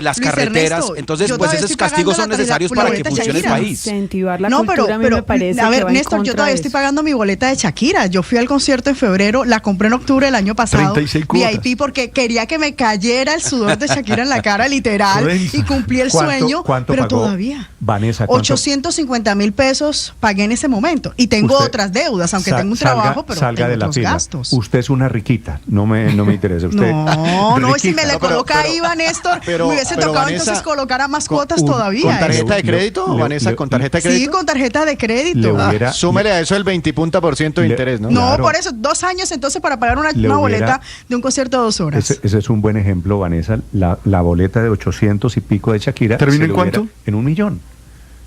las carreteras. Ernesto, entonces, pues esos castigos son necesarios para que funcione el país. Incentivar la cultura, a mí me parece a ver, que Néstor, yo todavía estoy pagando mi boleta de Shakira. Yo fui al concierto en febrero, la compré en octubre del año pasado, VIP, porque quería que me cayera el sudor de Shakira en la cara, literal, y cumplí el sueño, pero todavía. Vanessa, 850,000 pesos pagué en ese momento, y tengo otras deudas, aunque tengo un trabajo, pero tengo otros gastos. conciertos. Usted es una riquita, no me interesa. Usted, no, si me le coloca ahí, Iván Néstor, me hubiese tocado Vanessa, entonces colocar a más cuotas todavía. ¿Con tarjeta de crédito, Vanessa? ¿Con tarjeta de crédito? Sí, con tarjeta de crédito. Súmele a eso el 20% de interés, ¿no? No, claro. Por eso, 2 años entonces para pagar una boleta de un concierto de 2 horas. Ese es un buen ejemplo, Vanessa. La boleta de 800 y pico de Shakira. ¿Termina en cuánto? En 1 millón.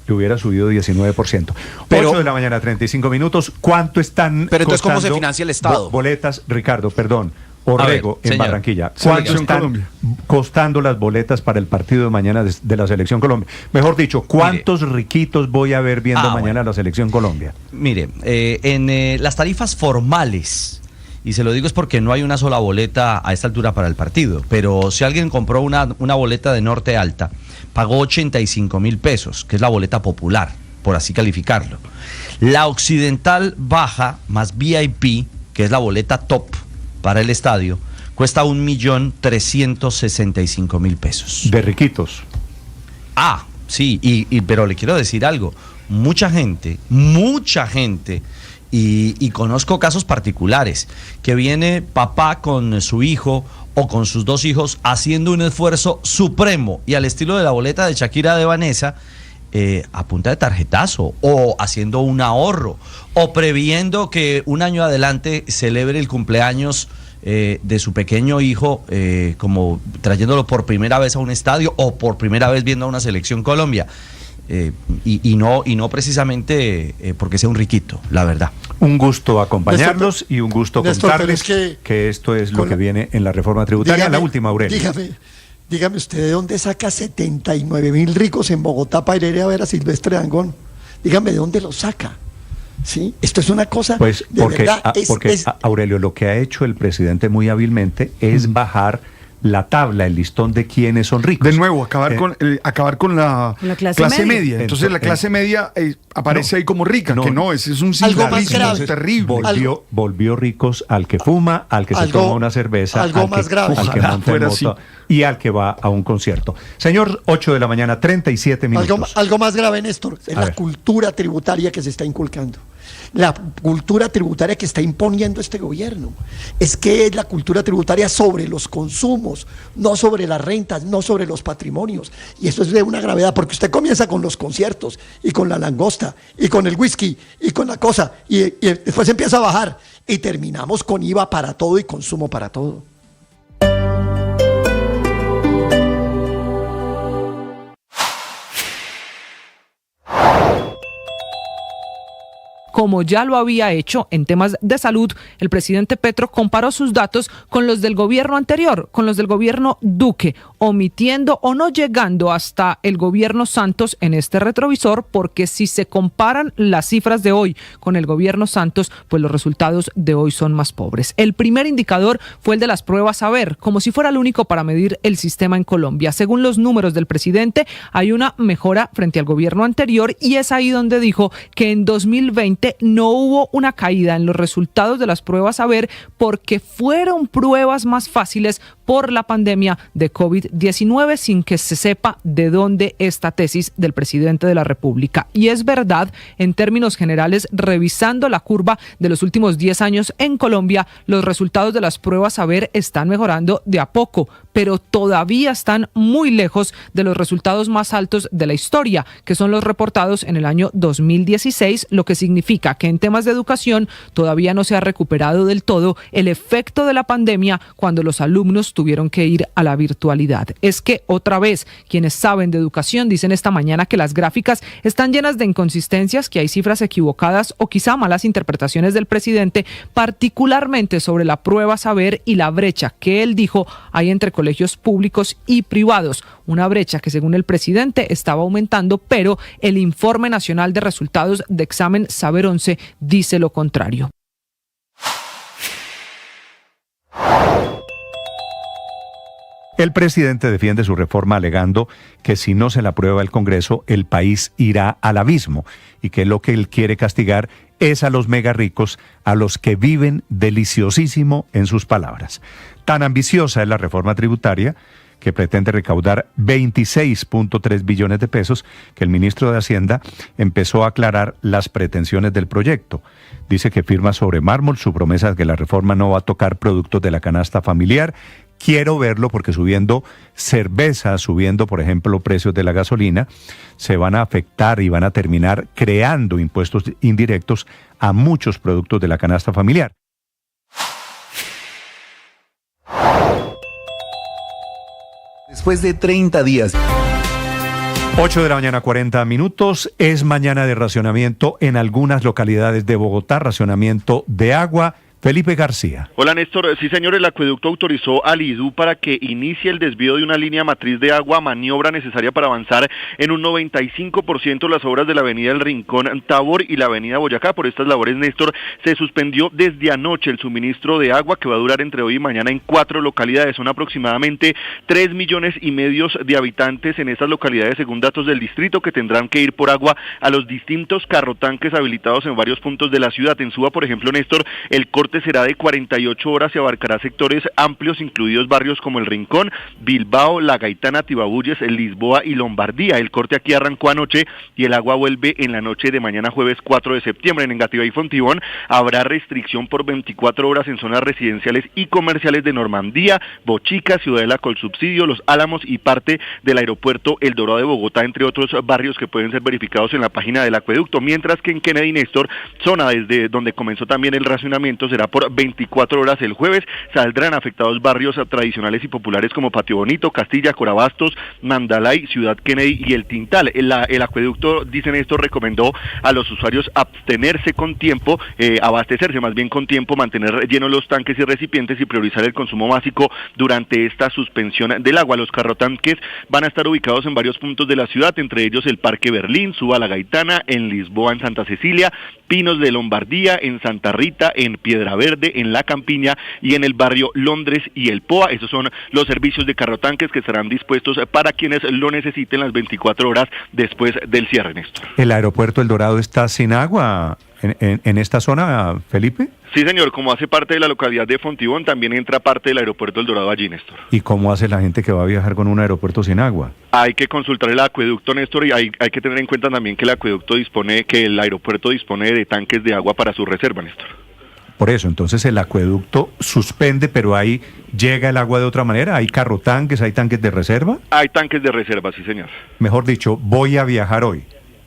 Le hubiera subido 19%. Pero, 8 de la mañana, 35 minutos. ¿Cuánto están Pero entonces, ¿cómo se financia el Estado? Boletas, Ricardo, perdón. Orrego, en señor. Barranquilla. ¿Cuánto están costando las boletas para el partido de mañana de la Selección Colombia? Mejor dicho, ¿cuántos riquitos voy a ver viendo mañana la Selección Colombia? Mire, en las tarifas formales, y se lo digo es porque no hay una sola boleta a esta altura para el partido, pero si alguien compró una boleta de Norte Alta, pagó 85.000 pesos, que es la boleta popular, por así calificarlo. La Occidental Baja más VIP, que es la boleta top para el estadio, cuesta 1.365.000 pesos. De riquitos. Sí, pero le quiero decir algo. Mucha gente, y conozco casos particulares, que viene papá con su hijo o con sus 2 hijos haciendo un esfuerzo supremo y al estilo de la boleta de Shakira de Vanessa, a punta de tarjetazo o haciendo un ahorro o previendo que un año adelante celebre el cumpleaños de su pequeño hijo, como trayéndolo por primera vez a un estadio o por primera vez viendo a una Selección Colombia. Y no precisamente porque sea un riquito, la verdad. Un gusto acompañarlos y un gusto contarles que esto es lo que viene en la reforma tributaria. Dígame, la última, Aurelio. Dígame usted, ¿de dónde saca 79.000 ricos en Bogotá para ir a ver a Silvestre Dangond? Dígame, ¿de dónde los saca? ¿Sí? Esto es una cosa pues de porque, verdad. Aurelio, lo que ha hecho el presidente muy hábilmente es bajar la tabla, el listón de quienes son ricos. De nuevo, acabar con la clase media. Entonces la clase media aparece ahí como rica, que no, ese es un simbolismo terrible. Volvió ricos al que fuma, al que se toma una cerveza, al que monta en moto y al que va a un concierto. Señor, 8 de la mañana, 37 minutos. Algo más grave, Néstor, es la cultura tributaria que se está inculcando. La cultura tributaria que está imponiendo este gobierno. Es que es la cultura tributaria sobre los consumos, no sobre las rentas, no sobre los patrimonios. Y eso es de una gravedad, porque usted comienza con los conciertos, y con la langosta, y con el whisky, y con la cosa, y después empieza a bajar, y terminamos con IVA para todo y consumo para todo. Como ya lo había hecho en temas de salud, el presidente Petro comparó sus datos con los del gobierno anterior, con los del gobierno Duque, omitiendo o no llegando hasta el gobierno Santos en este retrovisor, porque si se comparan las cifras de hoy con el gobierno Santos, pues los resultados de hoy son más pobres. El primer indicador fue el de las pruebas Saber, como si fuera el único para medir el sistema en Colombia. Según los números del presidente, hay una mejora frente al gobierno anterior, y es ahí donde dijo que en 2020 no hubo una caída en los resultados de las pruebas Saber porque fueron pruebas más fáciles por la pandemia de COVID-19, sin que se sepa de dónde esta tesis del presidente de la República. Y es verdad, en términos generales, revisando la curva de los últimos 10 años en Colombia, los resultados de las pruebas Saber están mejorando de a poco, pero todavía están muy lejos de los resultados más altos de la historia, que son los reportados en el año 2016, lo que significa que en temas de educación todavía no se ha recuperado del todo el efecto de la pandemia cuando los alumnos tuvieron que ir a la virtualidad. Es que otra vez, quienes saben de educación dicen esta mañana que las gráficas están llenas de inconsistencias, que hay cifras equivocadas o quizá malas interpretaciones del presidente, particularmente sobre la prueba Saber y la brecha que él dijo hay entre colegios públicos y privados. Una brecha que según el presidente estaba aumentando, pero el Informe Nacional de Resultados de Examen Saber 11 dice lo contrario. El presidente defiende su reforma alegando que si no se la aprueba el Congreso, el país irá al abismo y que lo que él quiere castigar es a los mega ricos, a los que viven deliciosísimo en sus palabras. Tan ambiciosa es la reforma tributaria que pretende recaudar 26.3 billones de pesos, que el ministro de Hacienda empezó a aclarar las pretensiones del proyecto. Dice que firma sobre mármol su promesa de que la reforma no va a tocar productos de la canasta familiar. Quiero verlo porque subiendo cerveza, subiendo, por ejemplo, precios de la gasolina, se van a afectar y van a terminar creando impuestos indirectos a muchos productos de la canasta familiar. Después de 30 días. 8 de la mañana, 40 minutos. Es mañana de racionamiento en algunas localidades de Bogotá, racionamiento de agua. Felipe García. Hola Néstor, sí señor, el acueducto autorizó al IDU para que inicie el desvío de una línea matriz de agua, maniobra necesaria para avanzar en un 95% las obras de la avenida El Rincón Tabor y la avenida Boyacá. Por estas labores, Néstor, se suspendió desde anoche el suministro de agua que va a durar entre hoy y mañana en 4 localidades. Son aproximadamente 3,5 millones de habitantes en estas localidades, según datos del distrito, que tendrán que ir por agua a los distintos carrotanques habilitados en varios puntos de la ciudad. En Suba, por ejemplo, Néstor, el corte será de 48 horas y abarcará sectores amplios, incluidos barrios como El Rincón, Bilbao, La Gaitana, Tibabuyes, Lisboa y Lombardía. El corte aquí arrancó anoche y el agua vuelve en la noche de mañana jueves 4 de septiembre. En Engativá y Fontibón habrá restricción por 24 horas en zonas residenciales y comerciales de Normandía, Bochica, Ciudadela Colsubsidio, Los Álamos y parte del aeropuerto El Dorado de Bogotá, entre otros barrios que pueden ser verificados en la página del acueducto. Mientras que en Kennedy, Néstor, zona desde donde comenzó también el racionamiento, será por 24 horas el jueves. Saldrán afectados barrios tradicionales y populares como Patio Bonito, Castilla, Corabastos, Mandalay, Ciudad Kennedy y El Tintal. El acueducto, dicen esto, recomendó a los usuarios abstenerse con tiempo, abastecerse más bien con tiempo, mantener llenos los tanques y recipientes y priorizar el consumo básico durante esta suspensión del agua. Los carrotanques van a estar ubicados en varios puntos de la ciudad, entre ellos el Parque Berlín, Suba La Gaitana, en Lisboa, en Santa Cecilia, Pinos de Lombardía, en Santa Rita, en Piedra Verde, en La Campiña y en el barrio Londres y el POA. Esos son los servicios de carrotanques que estarán dispuestos para quienes lo necesiten las 24 horas después del cierre, Néstor. ¿El aeropuerto El Dorado está sin agua en esta zona, Felipe? Sí, señor, como hace parte de la localidad de Fontibón, también entra parte del aeropuerto El Dorado allí, Néstor. ¿Y cómo hace la gente que va a viajar con un aeropuerto sin agua? Hay que consultar el acueducto, Néstor, y hay que tener en cuenta también que el aeropuerto dispone de tanques de agua para su reserva, Néstor. Por eso, entonces el acueducto suspende, pero ahí llega el agua de otra manera. ¿Hay carrotanques, hay tanques de reserva? Hay tanques de reserva, sí, señor. Mejor dicho, voy a viajar hoy.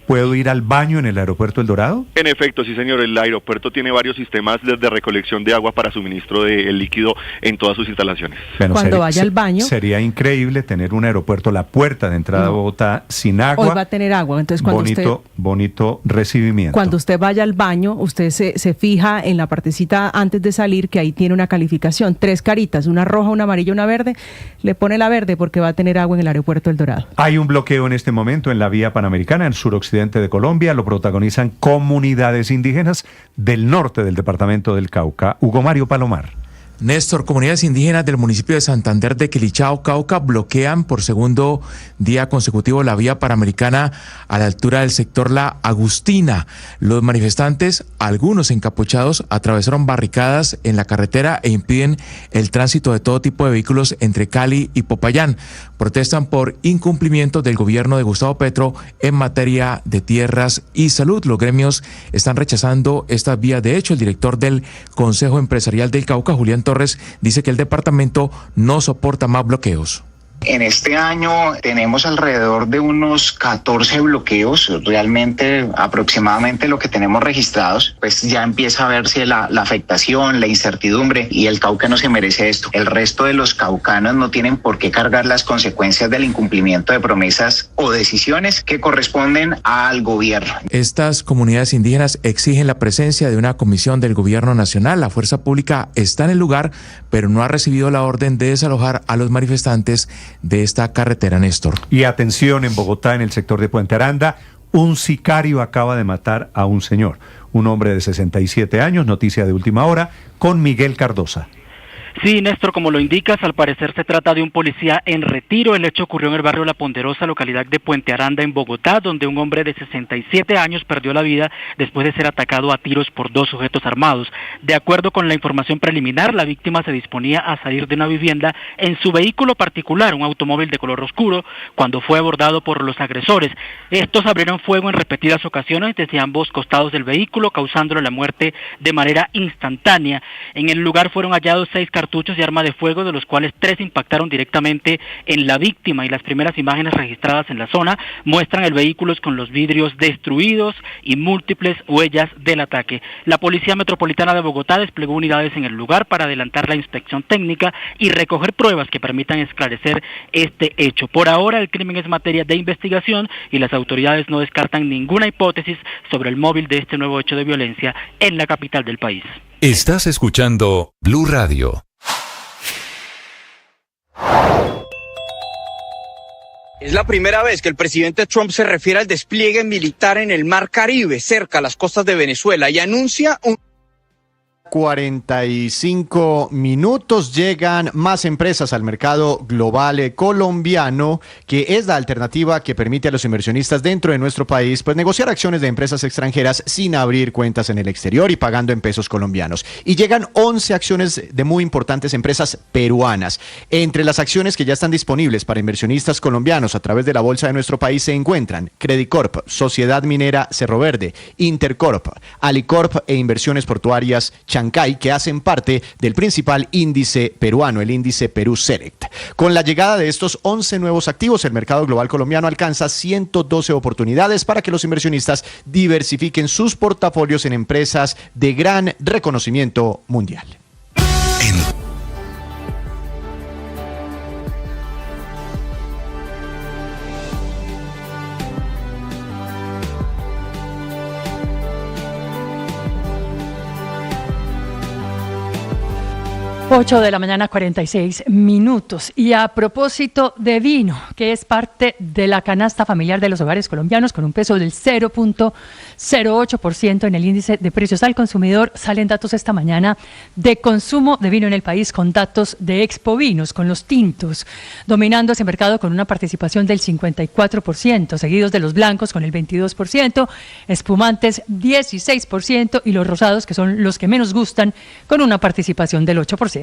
¿Puedo ir al baño en el aeropuerto El Dorado? En efecto, sí señor, el aeropuerto tiene varios sistemas de recolección de agua para suministro del líquido en todas sus instalaciones. Bueno, cuando vaya al baño... Sería increíble tener un aeropuerto, la puerta de entrada a Bogotá, sin agua. Hoy va a tener agua, entonces cuando bonito recibimiento. Cuando usted vaya al baño, usted se fija en la partecita antes de salir, que ahí tiene una calificación, 3 caritas, una roja, una amarilla, una verde. Le pone la verde porque va a tener agua en el aeropuerto El Dorado. Hay un bloqueo en este momento en la vía panamericana, en suroccidente de Colombia. Lo protagonizan comunidades indígenas del norte del departamento del Cauca. Hugo Mario Palomar. Néstor, comunidades indígenas del municipio de Santander de Quilichao, Cauca, bloquean por segundo día consecutivo la vía panamericana a la altura del sector La Agustina. Los manifestantes, algunos encapuchados, atravesaron barricadas en la carretera e impiden el tránsito de todo tipo de vehículos entre Cali y Popayán. Protestan por incumplimiento del gobierno de Gustavo Petro en materia de tierras y salud. Los gremios están rechazando esta vía. De hecho, el director del Consejo Empresarial del Cauca, Julián Torres, dice que el departamento no soporta más bloqueos. En este año tenemos alrededor de unos 14 bloqueos, realmente aproximadamente lo que tenemos registrados, pues ya empieza a verse la afectación, la incertidumbre, y el Cauca no se merece esto. El resto de los caucanos no tienen por qué cargar las consecuencias del incumplimiento de promesas o decisiones que corresponden al gobierno. Estas comunidades indígenas exigen la presencia de una comisión del gobierno nacional. La fuerza pública está en el lugar, pero no ha recibido la orden de desalojar a los manifestantes de esta carretera, Néstor. Y atención, en Bogotá, en el sector de Puente Aranda, un sicario acaba de matar a un señor, un hombre de 67 años, noticia de última hora, con Miguel Cardosa. Sí, Néstor, como lo indicas, al parecer se trata de un policía en retiro. El hecho ocurrió en el barrio La Ponderosa, localidad de Puente Aranda, en Bogotá, donde un hombre de 67 años perdió la vida después de ser atacado a tiros por 2 sujetos armados. De acuerdo con la información preliminar, la víctima se disponía a salir de una vivienda en su vehículo particular, un automóvil de color oscuro, cuando fue abordado por los agresores. Estos abrieron fuego en repetidas ocasiones desde ambos costados del vehículo, causándole la muerte de manera instantánea. En el lugar fueron hallados 6 cartuchos y arma de fuego, de los cuales 3 impactaron directamente en la víctima, y las primeras imágenes registradas en la zona muestran el vehículo con los vidrios destruidos y múltiples huellas del ataque. La Policía Metropolitana de Bogotá desplegó unidades en el lugar para adelantar la inspección técnica y recoger pruebas que permitan esclarecer este hecho. Por ahora el crimen es materia de investigación y las autoridades no descartan ninguna hipótesis sobre el móvil de este nuevo hecho de violencia en la capital del país. Estás escuchando Blue Radio. Es la primera vez que el presidente Trump se refiere al despliegue militar en el Mar Caribe, cerca a las costas de Venezuela, y anuncia un... 45 minutos, llegan más empresas al mercado global colombiano, que es la alternativa que permite a los inversionistas dentro de nuestro país pues negociar acciones de empresas extranjeras sin abrir cuentas en el exterior y pagando en pesos colombianos. Y llegan 11 acciones de muy importantes empresas peruanas. Entre las acciones que ya están disponibles para inversionistas colombianos a través de la bolsa de nuestro país se encuentran Credicorp, Sociedad Minera Cerro Verde, Intercorp, Alicorp e Inversiones Portuarias Chancay, que hacen parte del principal índice peruano, el índice Perú Select. Con la llegada de estos 11 nuevos activos, el mercado global colombiano alcanza 112 oportunidades para que los inversionistas diversifiquen sus portafolios en empresas de gran reconocimiento mundial. 8 de la mañana, 46 minutos. Y a propósito de vino, que es parte de la canasta familiar de los hogares colombianos, con un peso del 0.08% en el índice de precios al consumidor, salen datos esta mañana de consumo de vino en el país, con datos de Expo Vinos, con los tintos dominando ese mercado con una participación del 54%, seguidos de los blancos con el 22%, espumantes 16% y los rosados, que son los que menos gustan, con una participación del 8%.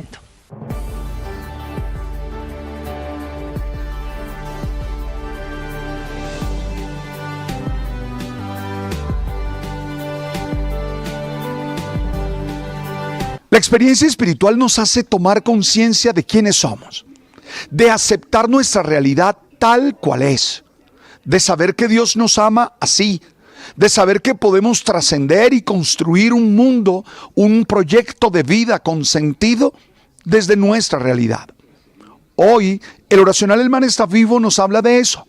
La experiencia espiritual nos hace tomar conciencia de quiénes somos, de aceptar nuestra realidad tal cual es, de saber que Dios nos ama así, de saber que podemos trascender y construir un mundo, un proyecto de vida con sentido desde nuestra realidad. Hoy, el oracional El Man está vivo nos habla de eso,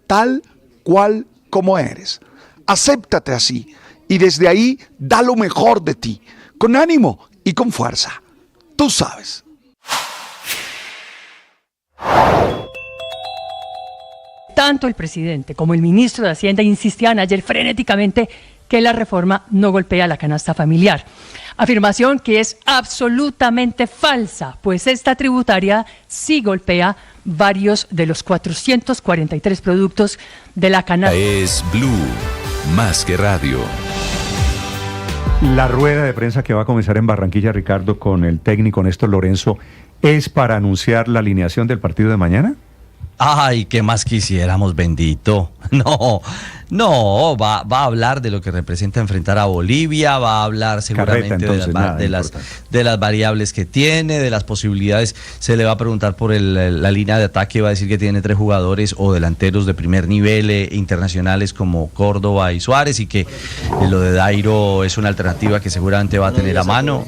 tal cual como eres. Acéptate así y desde ahí da lo mejor de ti, con ánimo y con fuerza. Tú sabes. Tanto el presidente como el ministro de Hacienda insistían ayer frenéticamente que la reforma no golpea la canasta familiar. Afirmación que es absolutamente falsa, pues esta tributaria sí golpea varios de los 443 productos de la canasta. Es Blue, más que radio. La rueda de prensa que va a comenzar en Barranquilla, Ricardo, con el técnico Néstor Lorenzo, ¿es para anunciar la alineación del partido de mañana? Ay, ¿qué más quisiéramos, bendito? No, va a hablar de lo que representa enfrentar a Bolivia, va a hablar seguramente de las variables que tiene, de las posibilidades. Se le va a preguntar por la línea de ataque, va a decir que tiene 3 jugadores o delanteros de primer nivel internacionales como Córdoba y Suárez, y que lo de Dairo es una alternativa que seguramente va a tener a mano.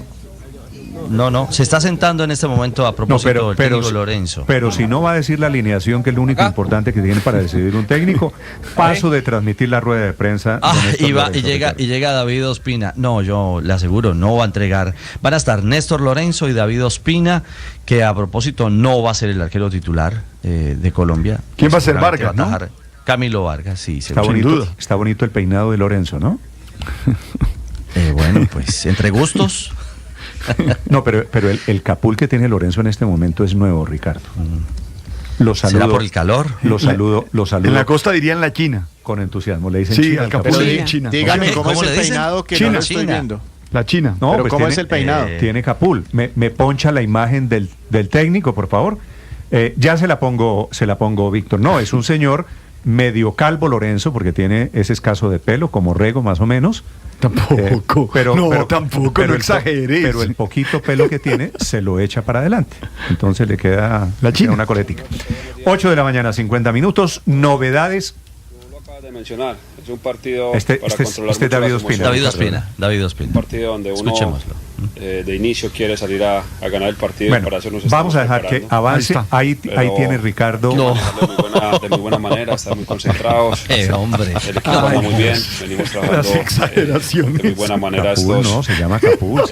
No, se está sentando en este momento a propósito del técnico Lorenzo. Pero si no va a decir la alineación, que es lo único importante que tiene para decidir un técnico, paso de transmitir la rueda de prensa. Y llega David Ospina. No, yo le aseguro, no va a entregar. Van a estar Néstor Lorenzo y David Ospina, que a propósito no va a ser el arquero titular de Colombia. ¿Quién va a ser? Vargas, ¿no? Camilo Vargas, sí. Está bonito el peinado de Lorenzo, ¿no? Bueno, pues entre gustos. No, pero el capul que tiene Lorenzo en este momento es nuevo, Ricardo. Lo saludo. ¿Será por el calor? Lo saludo. En la costa dirían la China. Con entusiasmo. Le dicen sí, China. el capul de China. Dígame cómo es el peinado que China. no lo estoy viendo. La China. No, pero pues ¿cómo tiene, es el peinado? Tiene capul. Me poncha la imagen del técnico, por favor. Ya se la pongo, Víctor. No, es un señor medio calvo, Lorenzo, porque tiene ese escaso de pelo, como Rego más o menos. Tampoco. Tampoco, no exageres. Pero el poquito pelo que tiene se lo echa para adelante. Entonces le queda una coletica. 8 de la mañana, 50 minutos. Novedades. De mencionar, es un partido para controlar David Ospina. David Ospina. Un partido donde uno de inicio quiere salir a ganar el partido. Bueno, para eso nos vamos a dejar que avance. Ahí tiene Ricardo. De muy buena manera, están muy concentrados. Hombre. El equipo anda muy bien, venimos trabajando de muy buena manera. Capul, no, se llama Capul.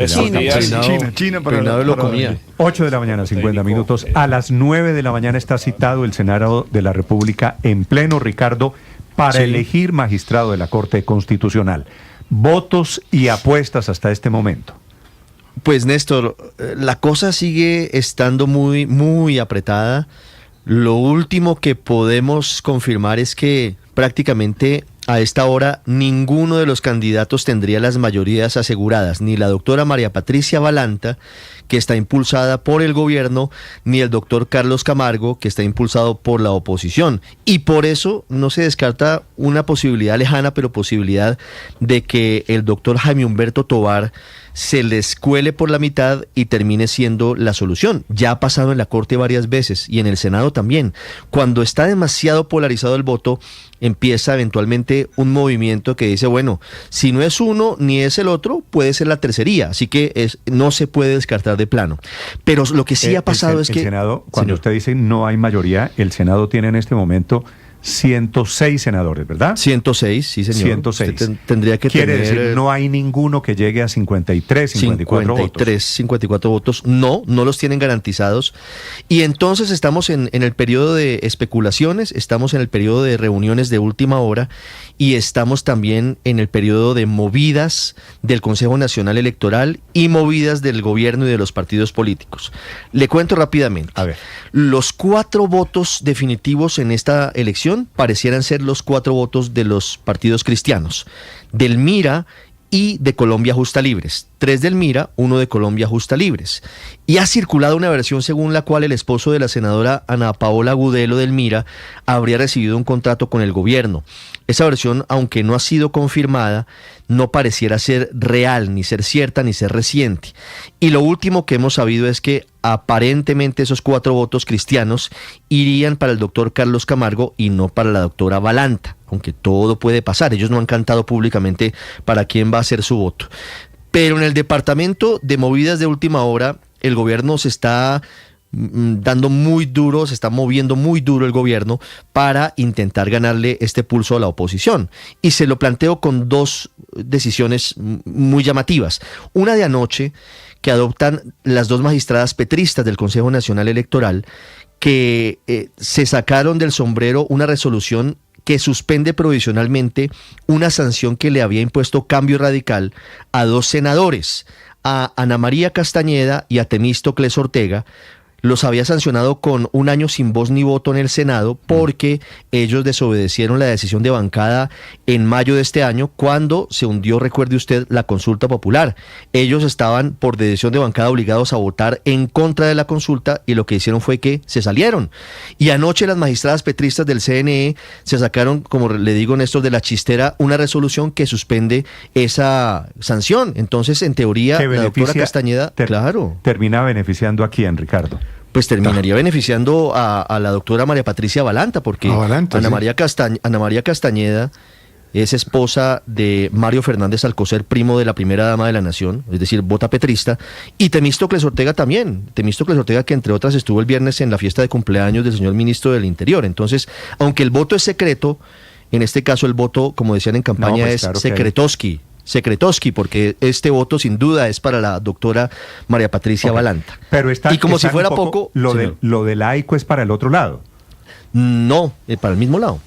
China para lo comía. 8 de la mañana, 50 minutos. A las 9 de la mañana está citado el Senado de la República en pleno, Ricardo, para elegir magistrado de la Corte Constitucional. Votos y apuestas hasta este momento. Pues Néstor, la cosa sigue estando muy, muy apretada. Lo último que podemos confirmar es que prácticamente a esta hora ninguno de los candidatos tendría las mayorías aseguradas, ni la doctora María Patricia Balanta, que está impulsada por el gobierno, ni el doctor Carlos Camargo, que está impulsado por la oposición. Y por eso no se descarta una posibilidad lejana, pero posibilidad de que el doctor Jaime Humberto Tovar se les cuele por la mitad y termine siendo la solución. Ya ha pasado en la Corte varias veces y en el Senado también. Cuando está demasiado polarizado el voto, empieza eventualmente un movimiento que dice, bueno, si no es uno ni es el otro, puede ser la tercería. Así que no se puede descartar de plano. Pero lo que sí ha pasado es que... El Senado, cuando usted dice no hay mayoría, el Senado tiene en este momento 106 senadores, ¿verdad? 106, sí, señor. 106. Tendría que Quiere tener... decir, no hay ninguno que llegue a 53, 54 votos. No los tienen garantizados. Y entonces estamos en el periodo de especulaciones, estamos en el periodo de reuniones de última hora y estamos también en el periodo de movidas del Consejo Nacional Electoral y movidas del gobierno y de los partidos políticos. Le cuento rápidamente. A ver. Los 4 votos definitivos en esta elección parecieran ser los 4 votos de los partidos cristianos, del MIRA y de Colombia Justa Libres. 3 del MIRA, 1 de Colombia Justa Libres. Y ha circulado una versión según la cual el esposo de la senadora Ana Paola Gudelo del MIRA habría recibido un contrato con el gobierno. Esa versión, aunque no ha sido confirmada, no pareciera ser real, ni ser cierta, ni ser reciente. Y lo último que hemos sabido es que aparentemente esos 4 votos cristianos irían para el doctor Carlos Camargo y no para la doctora Balanta, aunque todo puede pasar. Ellos no han cantado públicamente para quién va a ser su voto. Pero en el departamento de movidas de última hora, el gobierno se está dando muy duro, se está moviendo muy duro el gobierno para intentar ganarle este pulso a la oposición. Y se lo planteo con 2 decisiones muy llamativas. Una de anoche, que adoptan las 2 magistradas petristas del Consejo Nacional Electoral, que se sacaron del sombrero una resolución que suspende provisionalmente una sanción que le había impuesto Cambio Radical a 2 senadores, a Ana María Castañeda y a Temístocles Ortega. Los había sancionado con 1 año sin voz ni voto en el Senado porque ellos desobedecieron la decisión de bancada en mayo de este año cuando se hundió, recuerde usted, la consulta popular. Ellos estaban por decisión de bancada obligados a votar en contra de la consulta y lo que hicieron fue que se salieron. Y anoche las magistradas petristas del CNE se sacaron, como le digo, Néstor, de la chistera una resolución que suspende esa sanción. Entonces, en teoría, la doctora Castañeda, termina beneficiando a quién, Ricardo. Pues terminaría beneficiando a la doctora María Patricia Balanta, porque Ana María Castañeda es esposa de Mario Fernández Alcocer, primo de la primera dama de la nación, es decir, vota petrista, y Temístocles Ortega también. Temístocles Ortega, que entre otras estuvo el viernes en la fiesta de cumpleaños del señor ministro del Interior. Entonces, aunque el voto es secreto, en este caso el voto, como decían en campaña, es secretoski, porque este voto sin duda es para la doctora María Patricia Balanta. Pero y como si fuera poco, lo de la AICO es para el otro lado. No, para el mismo lado.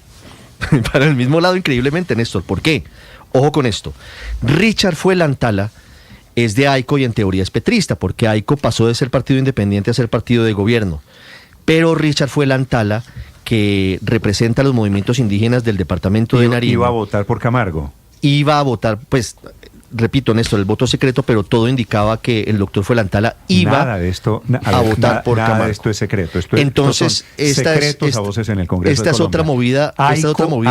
Para el mismo lado, increíblemente, Néstor. ¿Por qué? Ojo con esto. Richard Fuenlantala es de AICO y en teoría es petrista, porque AICO pasó de ser partido independiente a ser partido de gobierno. Pero Richard Fuelantala, que representa a los movimientos indígenas del departamento de Nariño, iba a votar por Camargo. Iba a votar, pues, repito, Néstor, el voto secreto, pero todo indicaba que el doctor Fuelantala iba a votar por Camargo. Nada de esto es secreto. Entonces, secretos a voces en el Congreso esta de es otra movida,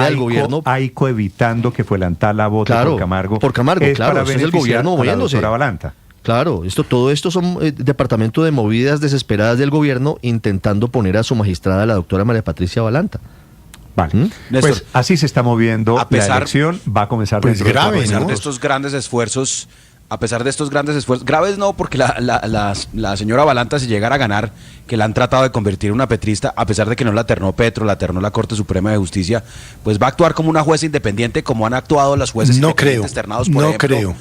del gobierno. AICO evitando que Fuelantala vote por Camargo. Por Camargo, claro, es el gobierno moviéndose. Balanta. Claro, todo esto son departamento de movidas desesperadas del gobierno intentando poner a su magistrada, la doctora María Patricia Balanta. Vale. Pues así se está moviendo la elección, va a comenzar pues grave, a pesar de estos grandes esfuerzos, graves no, porque la señora Balanta, si llegara a ganar, que la han tratado de convertir en una petrista, a pesar de que no la ternó Petro, la ternó la Corte Suprema de Justicia, pues va a actuar como una jueza independiente, como han actuado las jueces independientes ternados por ejemplo,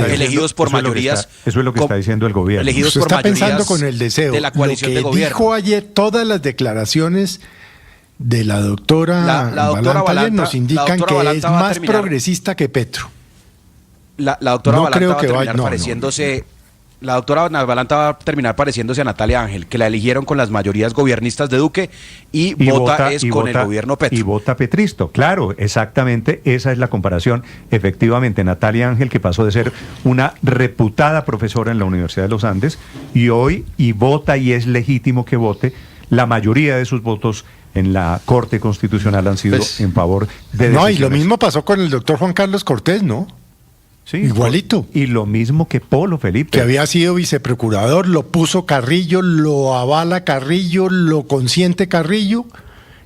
elegidos por mayorías. Eso es lo que está diciendo el gobierno. Elegidos por mayorías pensando con el deseo de la coalición de gobierno. Dijo ayer todas las declaraciones de la doctora Balanta nos indican que es más progresista que Petro. La doctora Balanta va a terminar pareciéndose a Natalia Ángel, que la eligieron con las mayorías gobiernistas de Duque y vota con el gobierno Petro. Y vota petristo, claro, exactamente, esa es la comparación. Efectivamente, Natalia Ángel, que pasó de ser una reputada profesora en la Universidad de los Andes, y hoy vota y es legítimo que vote, la mayoría de sus votos en la Corte Constitucional han sido en favor de decisiones. No, y lo mismo pasó con el doctor Juan Carlos Cortés, ¿no? Sí, igualito. Y lo mismo que Polo Felipe. Que había sido viceprocurador, lo puso Carrillo, lo avala Carrillo, lo consiente Carrillo,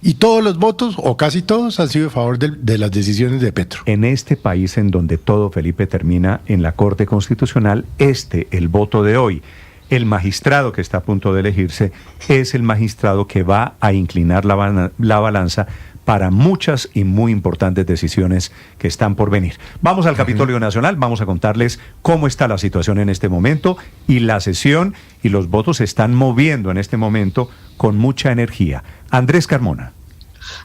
y todos los votos, o casi todos, han sido a favor de las decisiones de Petro. En este país en donde todo, Felipe, termina en la Corte Constitucional, el voto de hoy, el magistrado que está a punto de elegirse, es el magistrado que va a inclinar la balanza para muchas y muy importantes decisiones que están por venir. Vamos al Capitolio Nacional, vamos a contarles cómo está la situación en este momento, y la sesión y los votos se están moviendo en este momento con mucha energía. Andrés Carmona.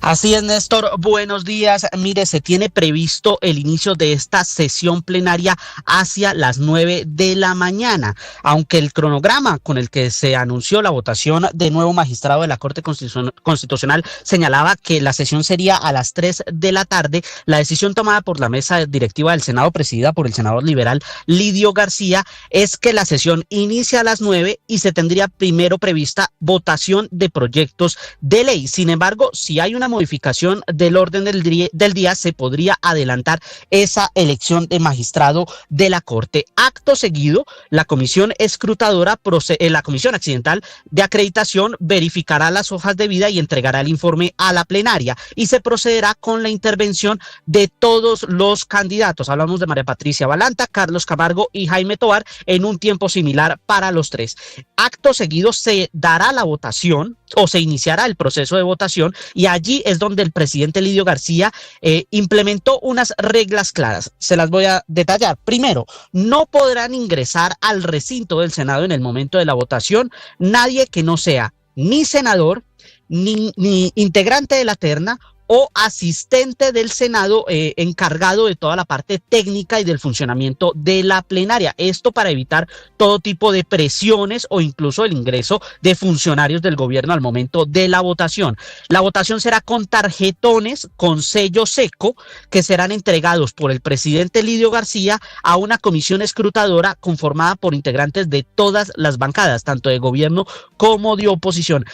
Así es, Néstor, buenos días. Mire, se tiene previsto el inicio de esta sesión plenaria hacia las 9 de la mañana, aunque el cronograma con el que se anunció la votación de nuevo magistrado de la Corte Constitucional señalaba que la sesión sería a las 3 de la tarde. La decisión tomada por la mesa directiva del Senado, presidida por el senador liberal Lidio García, es que la sesión inicia a las 9 y se tendría primero prevista votación de proyectos de ley. Sin embargo, si hay una modificación del orden del día, se podría adelantar esa elección de magistrado de la Corte. Acto seguido, la comisión escrutadora, la comisión accidental de acreditación, verificará las hojas de vida y entregará el informe a la plenaria, y se procederá con la intervención de todos los candidatos. Hablamos de María Patricia Balanta, Carlos Camargo y Jaime Tovar, en un tiempo similar para los tres. Acto seguido se dará la votación, o se iniciará el proceso de votación, y allí es donde el presidente Lidio García implementó unas reglas claras. Se las voy a detallar. Primero, no podrán ingresar al recinto del Senado en el momento de la votación nadie que no sea ni senador, ni integrante de la terna o asistente del Senado encargado de toda la parte técnica y del funcionamiento de la plenaria. Esto para evitar todo tipo de presiones o incluso el ingreso de funcionarios del gobierno al momento de la votación. La votación será con tarjetones con sello seco que serán entregados por el presidente Lidio García a una comisión escrutadora conformada por integrantes de todas las bancadas, tanto de gobierno como de oposición.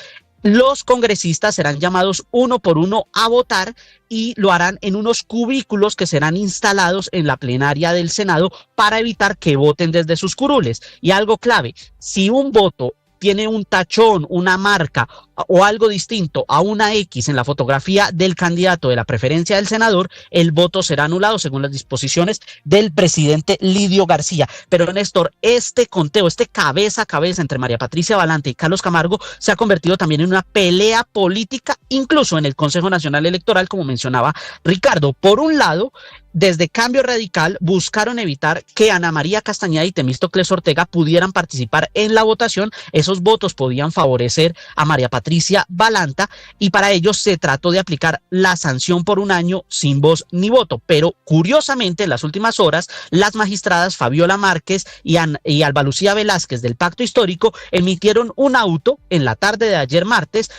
Los congresistas serán llamados uno por uno a votar y lo harán en unos cubículos que serán instalados en la plenaria del Senado para evitar que voten desde sus curules. Y algo clave, si un voto tiene un tachón, una marca o algo distinto a una X en la fotografía del candidato de la preferencia del senador, el voto será anulado según las disposiciones del presidente Lidio García. Pero Néstor, este conteo, este cabeza a cabeza entre María Patricia Balanta y Carlos Camargo se ha convertido también en una pelea política, incluso en el Consejo Nacional Electoral, como mencionaba Ricardo. Por un lado, desde Cambio Radical buscaron evitar que Ana María Castañeda y Temístocles Ortega pudieran participar en la votación. Esos votos podían favorecer a María Patricia Balanta y para ello se trató de aplicar la sanción por un año sin voz ni voto. Pero curiosamente en las últimas horas las magistradas Fabiola Márquez y Alba Lucía Velázquez del Pacto Histórico emitieron un auto en la tarde de ayer martes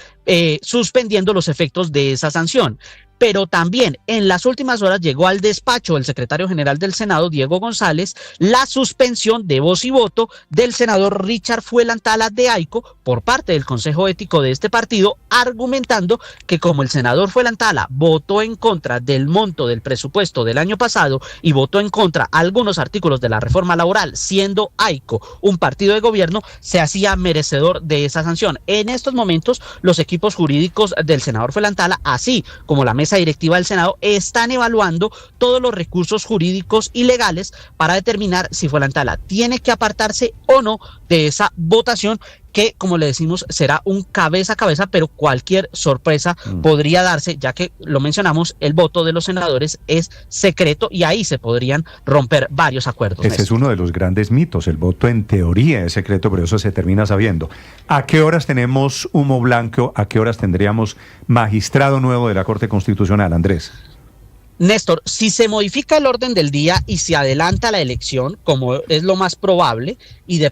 suspendiendo los efectos de esa sanción. Pero también en las últimas horas llegó al despacho del secretario general del Senado, Diego González, la suspensión de voz y voto del senador Richard Fuelantala de AICO por parte del Consejo Ético de este partido, argumentando que como el senador Fuelantala votó en contra del monto del presupuesto del año pasado y votó en contra algunos artículos de la reforma laboral, siendo AICO un partido de gobierno, se hacía merecedor de esa sanción. En estos momentos, los equipos jurídicos del senador Fuelantala, así como la mesa directiva del Senado, están evaluando todos los recursos jurídicos y legales para determinar si Fuelantala tiene que apartarse o no de esa votación, que como le decimos será un cabeza a cabeza, pero cualquier sorpresa podría darse, ya que lo mencionamos, el voto de los senadores es secreto y ahí se podrían romper varios acuerdos. Ese es uno de los grandes mitos, el voto en teoría es secreto, pero eso se termina sabiendo. ¿A qué horas tenemos humo blanco? ¿A qué horas tendríamos magistrado nuevo de la Corte Constitucional, Andrés? Néstor, si se modifica el orden del día y se adelanta la elección, como es lo más probable, y de